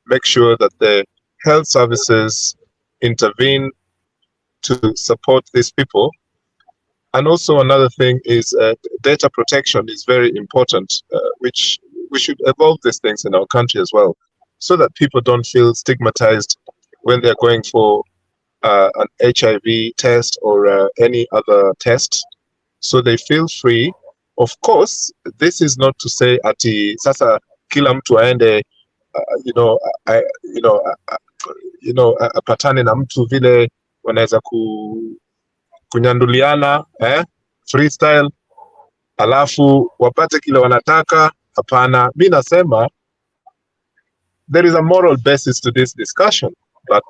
make sure that the health services intervene to support these people. And also another thing is data protection is very important, which we should evolve these things in our country as well, so that people don't feel stigmatized when they're going for an HIV test or any other test. So they feel free. Of course, this is not to say ati sasa kila mtu aende apatane na mtu vile wanaweza kunyanduliana freestyle alafu wapate kile wanataka. Hapana, mi nasema there is a moral basis to this discussion, but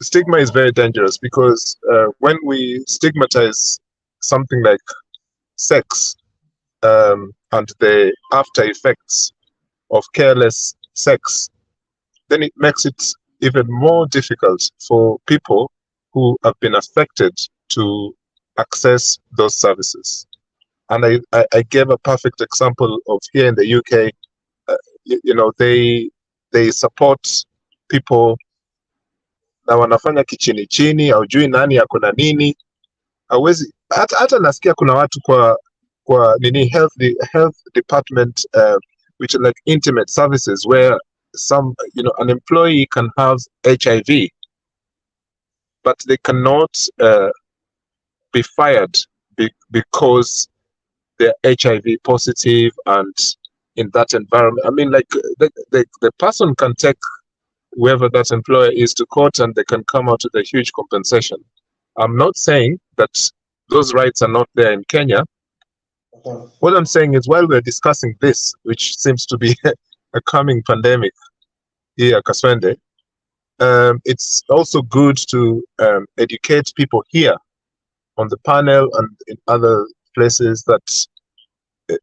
stigma is very dangerous because when we stigmatize something like sex and the after effects of careless sex, then it makes it even more difficult for people who have been affected to access those services. And I gave a perfect example of here in the UK. They they support people na wanafanya kichini chini, haujui nani yako na nini. Hawezi hata nasikia kuna watu kwa nini health department which are like intimate services where some an employee can have HIV but they cannot be fired because they're HIV positive, and in that environment, I mean, like the person can take whoever that employer is to court and they can come out with a huge compensation. I'm not saying that those rights are not there in Kenya. What I'm saying is, while we're discussing this, which seems to be a coming pandemic here, Kaswende, it's also good to educate people here on the panel and in other places that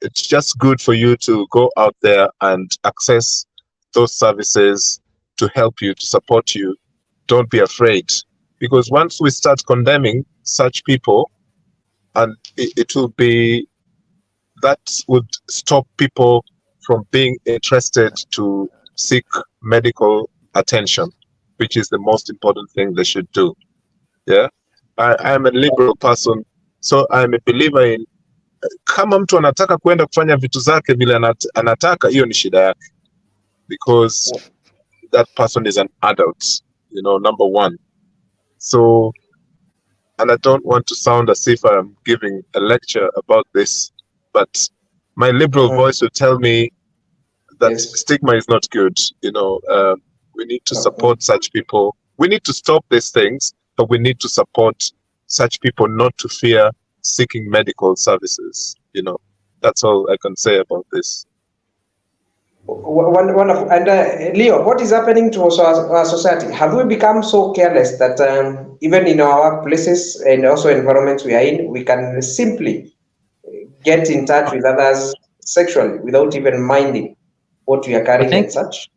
it's just good for you to go out there and access those services to help you, to support you. Don't be afraid, because once we start condemning such people, and it will be, that would stop people from being interested to seek medical attention, which is the most important thing they should do. Yeah, I'm a liberal person, so I'm a believer in, kama mtu anataka kwenda kufanya vitu zake vile anataka, hiyo ni shida yake, because that person is an adult, number one. So, and I don't want to sound as if I'm giving a lecture about this, but my liberal voice will tell me that stigma is not good. We need to support such people. We need to stop these things, but we need to support such people not to fear seeking medical services. That's all I can say about this. Wonderful. And Leo, what is happening to our society? Have we become so careless that even in our workplaces and also environments we are in, we can simply get in touch with others sexually without even minding what we are carrying and such?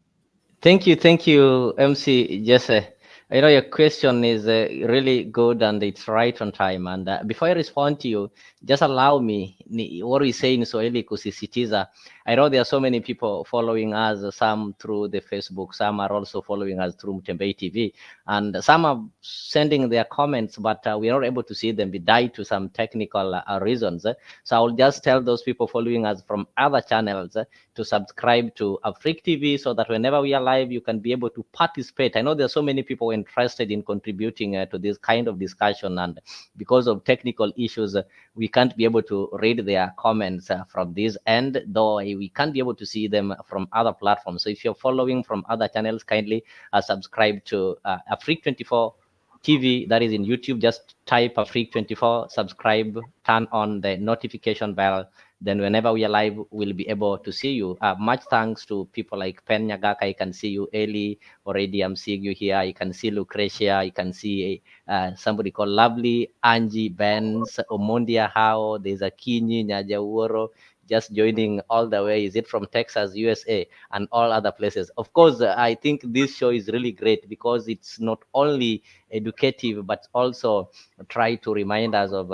Thank you, MC Jesse. Your question is really good and it's right on time. And before I respond to you, just allow me, what we say in Swahili kusisitiza. I know there are so many people following us, some through the Facebook, some are also following us through Mtembei TV, and some are sending their comments, but we are not able to see them. We died to some technical reasons. So I'll just tell those people following us from other channels to subscribe to Afrique TV, so that whenever we are live, you can be able to participate. I know there are so many people interested in contributing to this kind of discussion, and because of technical issues, we can't be able to read their comments from this end, though we can't be able to see them from other platforms. So if you're following from other channels, kindly subscribe to Afrique 24 TV, that is in YouTube. Just type Afrique 24, subscribe, turn on the notification bell. Then whenever we are live, we'll be able to see you. Much thanks to people like Pen Nyagaka. I can see you, Eli. Already I'm seeing you here. You can see Lucretia. You can see somebody called Lovely, Angie, Benz, Omondia Hao. There's a Kinyi, Nyajaworo, just joining all the way. Is it from Texas, USA, and all other places? Of course, I think this show is really great because it's not only educative, but also try to remind us of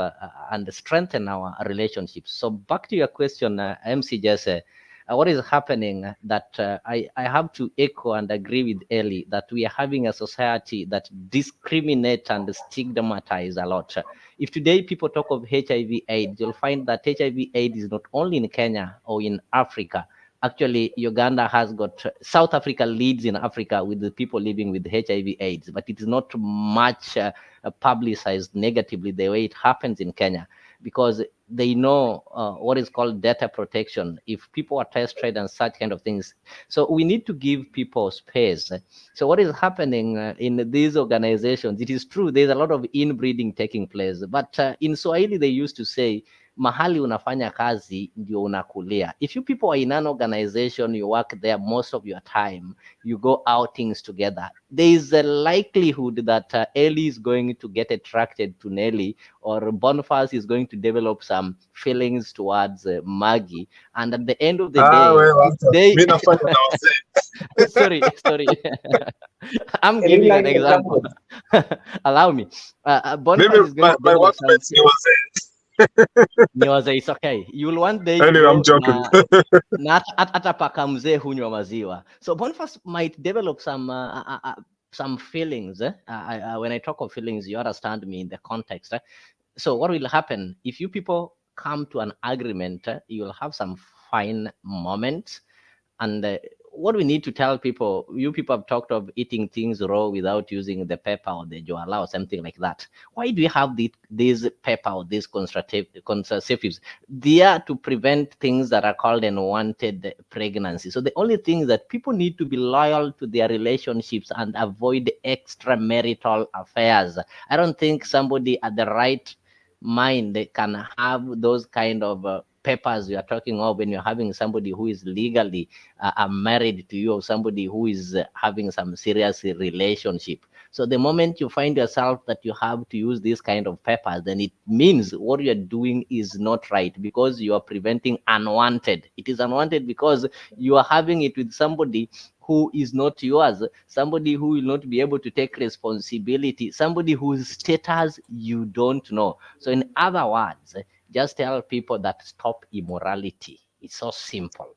and strengthen our relationships. So back to your question, MC Jesse, what is happening that I have to echo and agree with Eli that we are having a society that discriminates and stigmatizes a lot. If today people talk of HIV/AIDS, you'll find that HIV/AIDS is not only in Kenya or in Africa. Actually, Uganda has got, South Africa leads in Africa with the people living with HIV/AIDS, but it is not much publicized negatively the way it happens in Kenya, because they know what is called data protection if people are tested and such kind of things. So we need to give people space. So what is happening in these organizations, it is true, there's a lot of inbreeding taking place, but in Swahili they used to say, mahali unafanya kazi ndio unakulia. If you people are in an organization, you work there most of your time, you go outings together, there is a likelihood that Eli is going to get attracted to Nelly, or Boniface is going to develop some feelings towards Maggie, and at the end of the day, sorry, I'm giving an example. Allow me. Boniface is going to develop some It's okay. You'll one day Anyway, I'm joking. na hata paka mzee hunywa maziwa. So Boniface might develop some feelings. When I talk of feelings, you understand me in the context. So what will happen if you people come to an agreement? You'll have some fine moments, and what we need to tell people, you people have talked of eating things raw without using the pepper or the joala or something like that. Why do we have these pepper or these contraceptives? They are to prevent things that are called unwanted pregnancy. So the only thing that people need to be loyal to their relationships and avoid extramarital affairs. I don't think somebody at the right mind can have those kind of peppers you are talking of when you're having somebody who is legally married to you, or somebody who is having some serious relationship. So the moment you find yourself that you have to use this kind of peppers, then it means what you're doing is not right, because you are preventing unwanted. It is unwanted because you are having it with somebody who is not yours, somebody who will not be able to take responsibility, somebody whose status you don't know. So in other words, just tell people that stop immorality. It's so simple.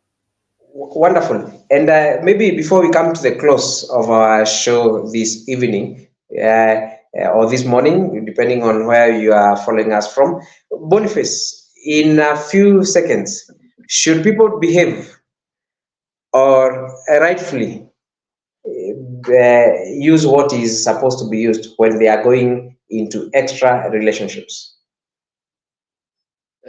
Wonderful. And maybe before we come to the close of our show this evening or this morning, depending on where you are following us from, Boniface, in a few seconds, should people behave or rightfully use what is supposed to be used when they are going into extra relationships?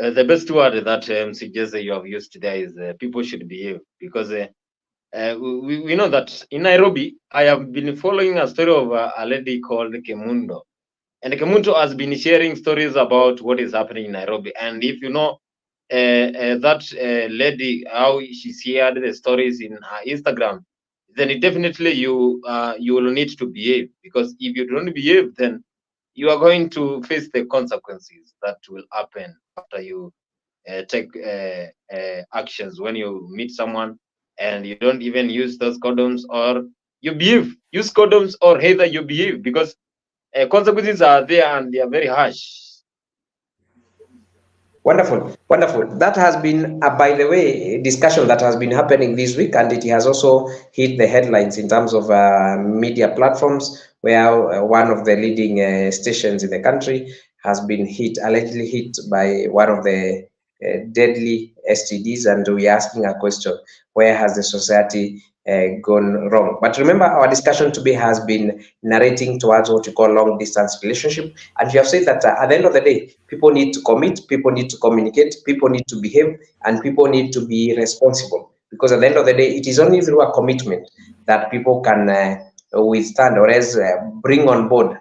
The best word that suggests that you have used there is people should behave, because we know that in Nairobi, I have been following a story of a lady called Kemundo. And Kemundo has been sharing stories about what is happening in Nairobi. And if you know that lady, how she shared the stories in her Instagram, then it definitely you will need to behave, because if you don't behave, then you are going to face the consequences that will happen after you take actions. When you meet someone and you don't even use those condoms, or you behave, use condoms, or either you behave, because consequences are there and they are very harsh. Wonderful, wonderful. That has been, by the way, discussion that has been happening this week, and it has also hit the headlines in terms of media platforms, where one of the leading stations in the country has been allegedly hit by one of the deadly STDs, and we're asking a question: where has the society gone wrong? But remember, our discussion today has been narrating towards what you call long distance relationship, and you have said that at the end of the day, people need to commit, people need to communicate, people need to behave, and people need to be responsible, because at the end of the day, it is only through a commitment that people can withstand, or else bring on board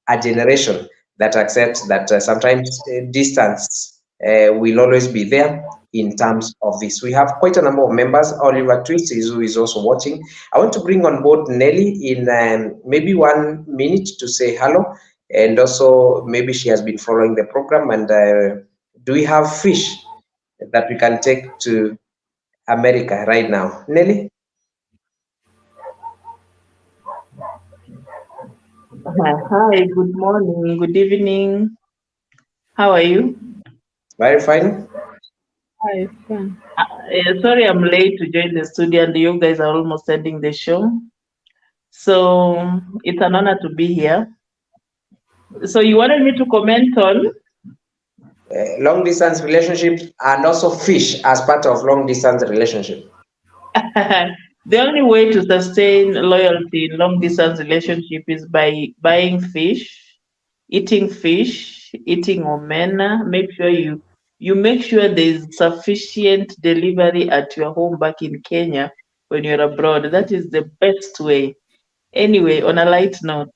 a generation that accepts that sometimes distance will always be there in terms of this. We have quite a number of members. Oliver Twist who is also watching. I want to bring on board Nelly in maybe 1 minute to say hello, and also maybe she has been following the program. And do we have fish that we can take to America right now? Nelly? Hi, good morning, good evening. How are you? Very fine. Hi, fine. Sorry, I'm late to join the studio, and you guys are almost ending the show. So it's an honor to be here. So you wanted me to comment on long distance relationships and also fish as part of long distance relationship. the only way to sustain loyalty in long distance relationship is by buying fish, eating omena. Make sure you make sure there's sufficient delivery at your home back in Kenya when you're abroad. That is the best way. Anyway, on a light note,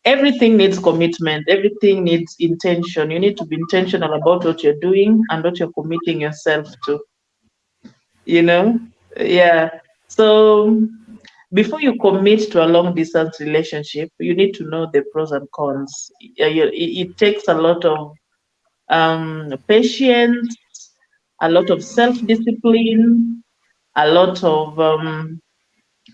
everything needs commitment, everything needs intention. You need to be intentional about what you're doing and what you're committing yourself to. Yeah. So before you commit to a long distance relationship, you need to know the pros and cons. It takes a lot of patience, a lot of self-discipline, a lot of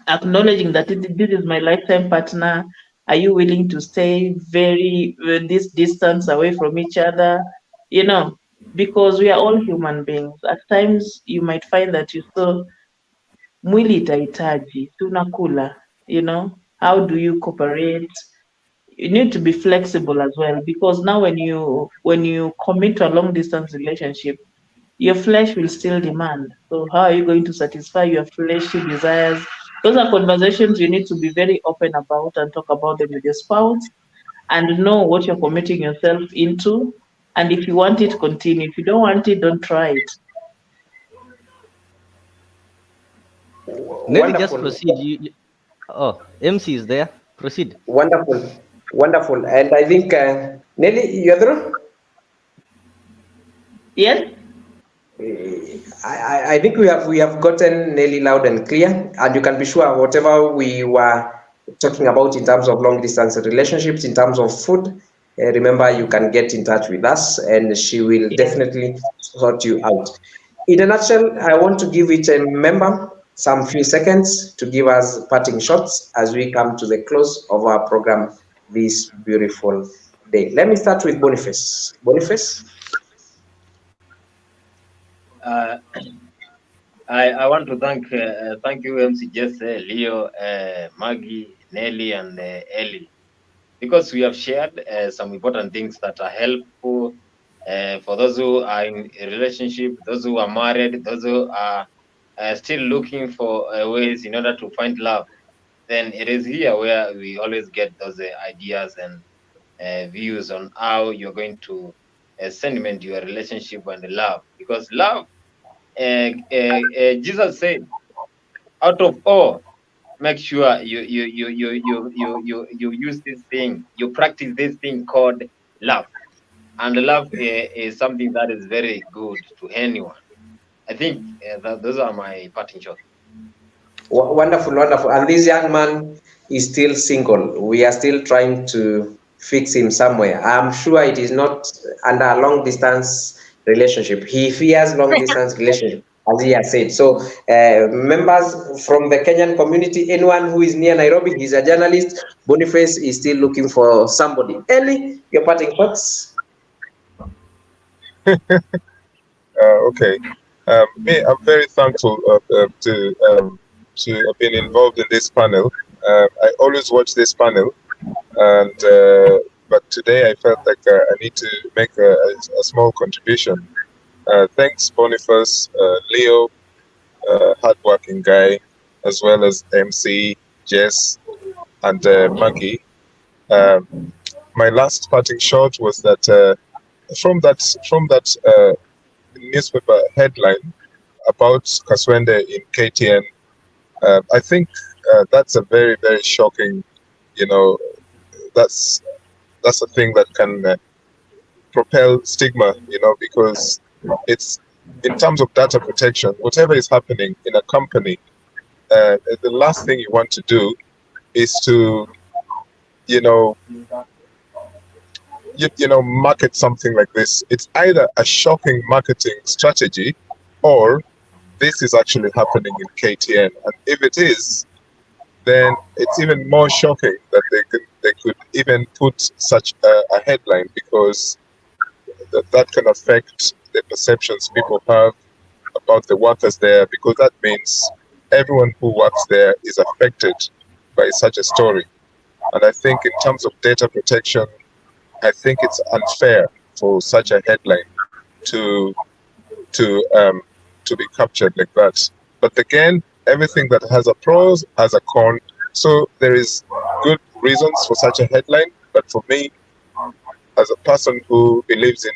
acknowledging that this is my lifetime partner. Are you willing to stay very this distance away from each other? You know, because we are all human beings. At times you might find that you so mwili itahitaji, tunakula, you know, how do you cooperate? You need to be flexible as well, because now when you commit to a long distance relationship, your flesh will still demand. So how are you going to satisfy your fleshy desires? Those are conversations you need to be very open about and talk about them with your spouse and know what you're committing yourself into. And if you want it, continue. If you don't want it, don't try it. Maybe just Wonderful. proceed. Oh, MC is there. Proceed. Wonderful. Wonderful. And I think, Nelly, you're through? Yes? I think we have gotten Nelly loud and clear, and you can be sure whatever we were talking about in terms of long distance relationships, in terms of food, remember you can get in touch with us and she will definitely sort you out. In a nutshell, I want to give each member some few seconds to give us parting shots as we come to the close of our program this beautiful day. Let me start with Boniface. Boniface? I want to thank you, MC Jesse, Leo, Maggie, Nelly, and Ellie, because we have shared some important things that are helpful for those who are in a relationship, those who are married, those who are still looking for ways in order to find love. Then it is here where we always get those ideas and views on how you're going to sentiment your relationship and love, because love, Jesus said, out of all, make sure you use this thing, you practice this thing called love. And love is something that is very good to anyone. I think those are my parting shots. Wonderful, wonderful. And this young man is still single. We are still trying to fix him somewhere. I'm sure it is not under a long distance relationship. He fears long distance relationship, as he has said. So members from the Kenyan community, anyone who is near Nairobi, he's a journalist. Boniface is still looking for somebody. Ellie, your parting thoughts? Okay. I'm very thankful to have been involved in this panel. I always watch this panel, and but today I felt like I need to make a small contribution. Thanks, Boniface, Leo, hardworking guy, as well as MC, Jess, and Maggie. My last parting shot was that from that newspaper headline about Kaswende in KTN, I think that's a very, very shocking, that's a thing that can propel stigma, because it's, in terms of data protection, whatever is happening in a company, the last thing you want to do is to, market something like this. It's either a shocking marketing strategy, or this is actually happening in KTN. And if it is, then it's even more shocking that they could even put such a headline, because that can affect the perceptions people have about the workers there, because that means everyone who works there is affected by such a story. And I think in terms of data protection, I think it's unfair for such a headline to be captured like that. But again, everything that has a pros has a con. So there is good reasons for such a headline. But for me, as a person who believes in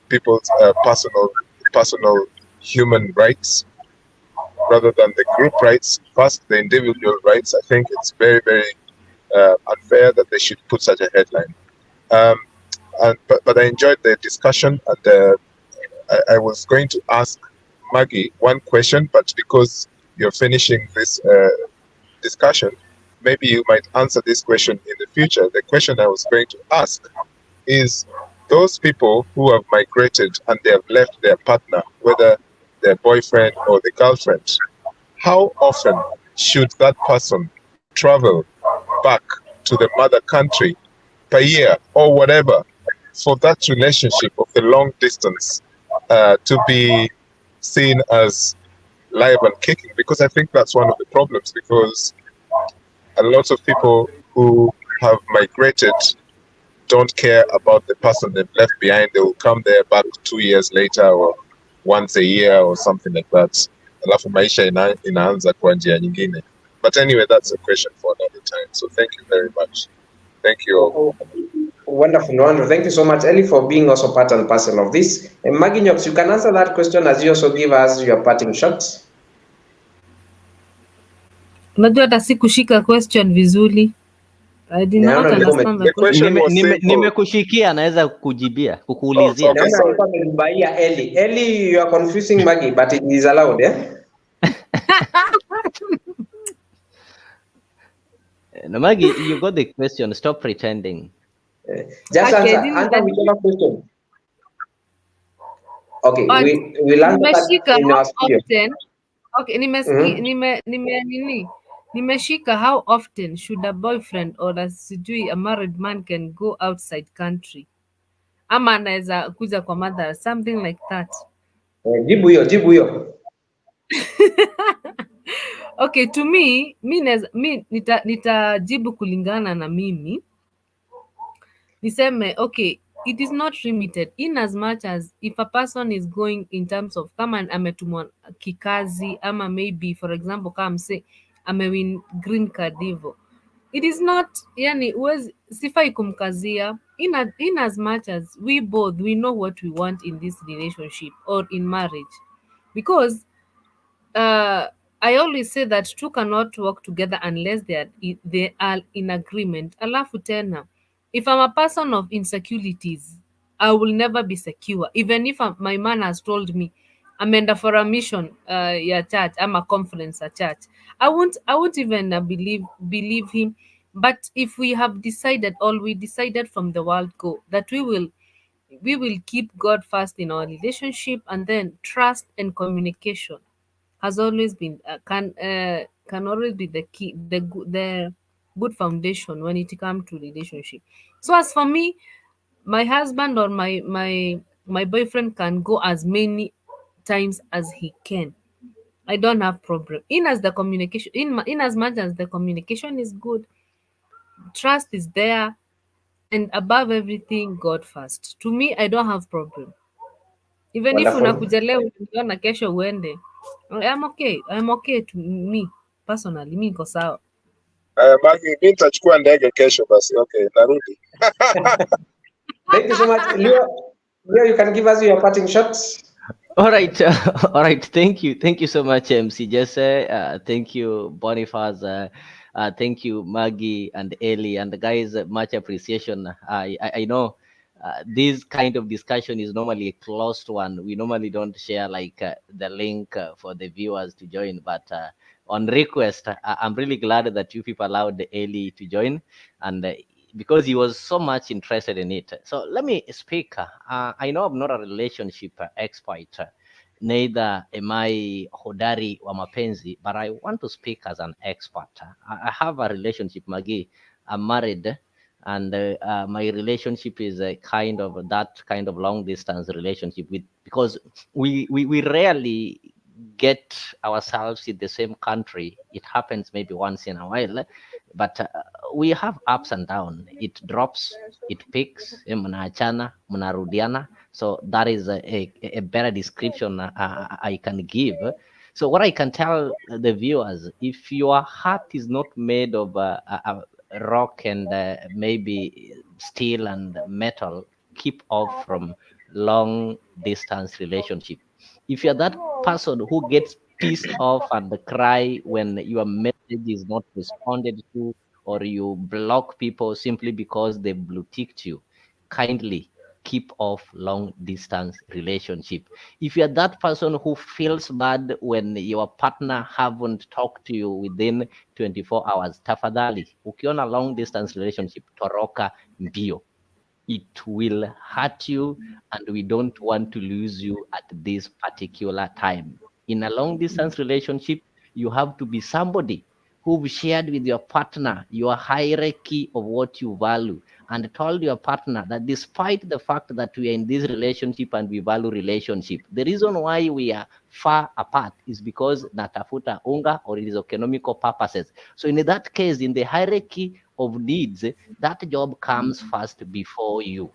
people's personal human rights rather than the group rights, first the individual rights, I think it's very, very unfair that they should put such a headline. But I enjoyed the discussion, and I was going to ask Maggie one question, but because you're finishing this discussion, maybe you might answer this question in the future. The question I was going to ask is, those people who have migrated and they have left their partner, whether their boyfriend or the girlfriend, how often should that person travel back to the mother country per year or whatever, for that relationship of the long distance to be seen as live and kicking, because I think that's one of the problems, because a lot of people who have migrated don't care about the person they've left behind. They will come there back 2 years later or once a year or something like that. Alafu maisha inaanza kwa njia nyingine. But anyway, that's a question for another time. So thank you very much. Thank you all. Wonderful, wonderful. Thank you so much, Ellie, for being also part and parcel of this. And Maggie Nyox, you can answer that question as you also give us your parting shots. Unajua hata sikushika question vizuri. I did not understand the question. Nimekushikia, naweza kujibia, kukuulizia. Naona alikuwa amebaia Ellie. Ellie, you are confusing Maggie, but it is allowed, yeah? No, Maggie, you got the question. Stop pretending. Just answer whichever question. Okay, we'll answer that in our studio. Okay, nimeshika, how often should a boyfriend or a married man can go outside country? Ama anaweza kuja kwa mother, something like that. Jibu hiyo. Okay, to me, nitajibu kulingana na mimi. Niseme, okay, it is not limited in as much as if a person is going in terms of kama ametumwa kikazi, ama maybe for example kama say amewin green card hivyo, it is not, yani sifai kumkazia in as much as we know what we want in this relationship or in marriage, because I always say that two cannot work together unless they are in agreement. Alafu tena, if I'm a person of insecurities, I will never be secure. Even if my man has told me, ameenda for a mission ya church, I'm a conference at church, I won't even believe him. But if we have decided, or we decided from the word go, that we will keep God first in our relationship, and then trust and communication has always been can always be the key, the good foundation when it comes to relationship. So as for me, my husband or my boyfriend can go as many times as he can. I don't have problem in as the communication, in as much as the communication is good, trust is there, and above everything, God first. To me, I don't have problem. Even Wonderful. If unakuja leo na kesho uende, I'm okay to me personally, mi niko sawa. Maggie, mimi nitachukua ndege kesho basi. Okay, narudi. Thank you so much. Leo, you can give us your parting shots. All right. Thank you so much, MC Jesse. Thank you, Boniface. Thank you, Maggie and Ellie, and the guys. Much appreciation. I know this kind of discussion is normally a closed one. We normally don't share like the link for the viewers to join, but on request, I'm really glad that you people allowed Ellie to join, and because he was so much interested in it. So let me speak. I know I'm not a relationship expert, neither am I hodari wa mapenzi, but I want to speak as an expert. I have a relationship, Maggie. I'm married, and my relationship is a kind of long distance relationship because we rarely get ourselves in the same country. It happens maybe once in a while, but we have ups and downs. It drops, it peaks, mnaachana, mnarudiana. So that is a better description I can give. So what I can tell the viewers, if your heart is not made of rock and maybe steel and metal, keep off from long distance relationship. If you're that person who gets pissed off and cry when your message is not responded to, or you block people simply because they blue ticked you, kindly keep off long distance relationship. If you're that person who feels bad when your partner haven't talked to you within 24 hours, tafadhali, ukiona long distance relationship, toroka mbio. It will hurt you, and we don't want to lose you at this particular time. In a long distance relationship, you have to be somebody who've shared with your partner your hierarchy of what you value, and told your partner that despite the fact that we are in this relationship and we value relationship, the reason why we are far apart is because natafuta unga, or it is economical purposes. So in that case, in the hierarchy of needs, that job comes first before you.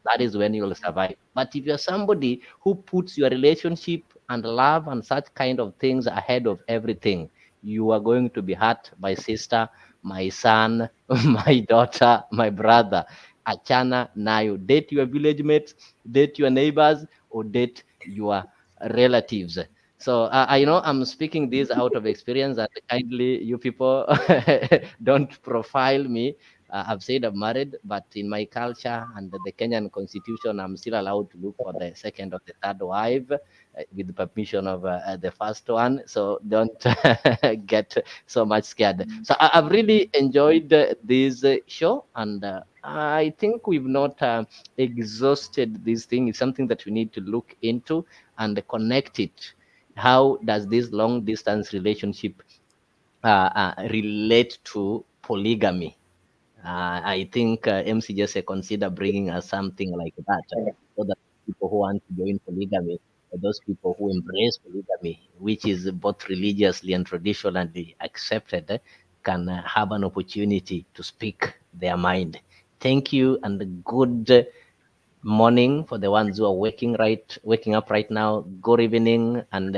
That is when you'll survive. But if you're somebody who puts your relationship and love and such kind of things ahead of everything, you are going to be hurt. My sister, my son, my daughter, my brother. Achana nayo. Date your village mates, date your neighbors, or date your relatives. So I know I'm speaking this out of experience, and kindly you people don't profile me. I've said I'm married, but in my culture and the Kenyan constitution, I'm still allowed to look for the second or the third wife with the permission of the first one. So don't get so much scared. So I've really enjoyed this show, and I think we've not exhausted this thing. It's something that we need to look into and connect it. How does this long distance relationship relate to polygamy? I think MC Jesse consider bringing us something like that, so that people who want to join polygamy, or those people who embrace polygamy, which is both religiously and traditionally accepted, can have an opportunity to speak their mind. Thank you, and good morning for the ones who are waking up right now. Good evening and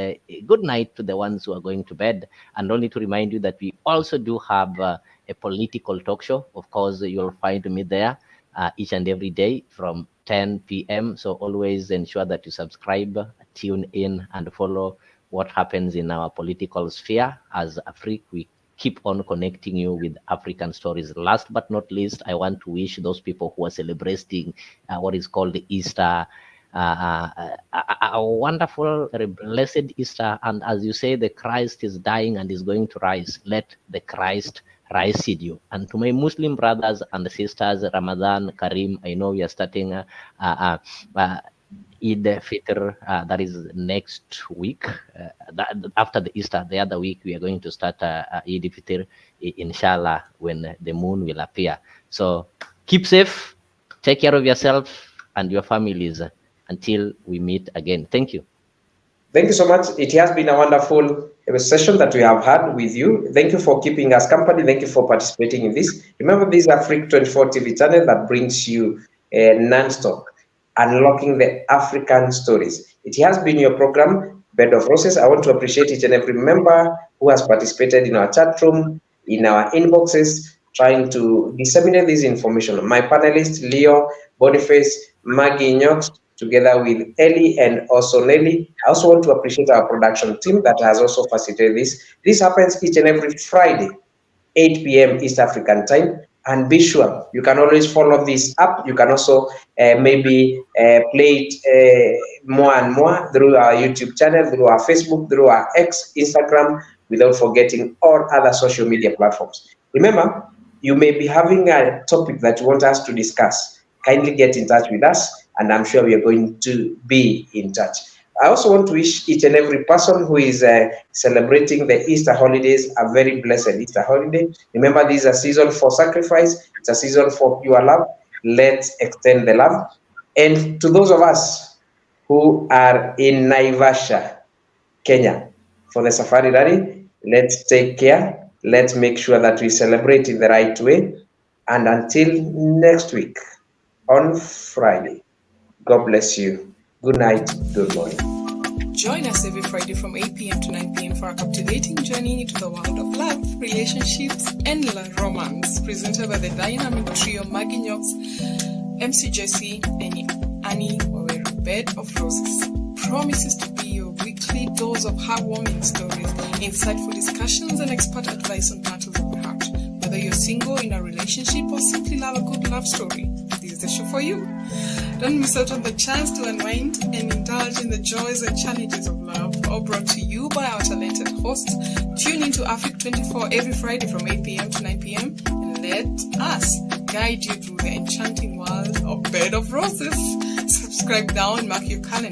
good night to the ones who are going to bed. And only to remind you that we also do have a political talk show. Of course, you'll find me there each and every day from 10 p.m. So always ensure that you subscribe, tune in, and follow what happens in our political sphere. As Afrique, we keep on connecting you with African stories. Last but not least, I want to wish those people who are celebrating what is called the Easter, a wonderful, very blessed Easter. And as you say, the Christ is dying and is going to rise. Let the Christ rise in you. And to my Muslim brothers and sisters, Ramadan Kareem, I know we are starting Eid Fitr, that is next week. After the Easter, the other week, we are going to start Eid Fitr, inshallah, when the moon will appear. So keep safe, take care of yourself and your families until we meet again. Thank you. Thank you so much. It has been a wonderful session that we have had with you. Thank you for keeping us company. Thank you for participating in this. Remember, this is Afrique 24 TV channel that brings you non-stop unlocking the African stories. It has been your program, Bed of Roses. I want to appreciate each and every member who has participated in our chat room, in our inboxes, trying to disseminate this information. My panelists, Leo, Boniface, Maggie Nyox, together with Ellie and also Nelly. I also want to appreciate our production team that has also facilitated this. This happens each and every Friday, 8 p.m. East African time. And be sure, you can always follow this up. You can also maybe play it more and more through our YouTube channel, through our Facebook, through our X, Instagram, without forgetting all other social media platforms. Remember, you may be having a topic that you want us to discuss. Kindly get in touch with us, and I'm sure we are going to be in touch. I also want to wish each and every person who is celebrating the Easter holidays a very blessed Easter holiday. Remember, this is a season for sacrifice. It's a season for pure love. Let's extend the love. And to those of us who are in Naivasha, Kenya, for the Safari Rally, let's take care. Let's make sure that we celebrate in the right way. And until next week, on Friday, God bless you. Good night, good morning. Join us every Friday from 8 p.m. to 9 p.m. for a captivating journey into the world of love, relationships, and romance, presented by the dynamic trio Maggie Nyox, MC Jesse, and Annie Waweru. Bed of Roses promises to be your weekly dose of heartwarming stories, insightful discussions, and expert advice on matters of the heart. Whether you're single, in a relationship, or simply love a good love story, this is the show for you. Don't miss out on the chance to unwind and indulge in the joys and challenges of love, all brought to you by our talented hosts. Tune into Afrique 24 every Friday from 8 p.m. to 9 p.m. and let us guide you through the enchanting world of Bed of Roses. Subscribe now and mark your calendar.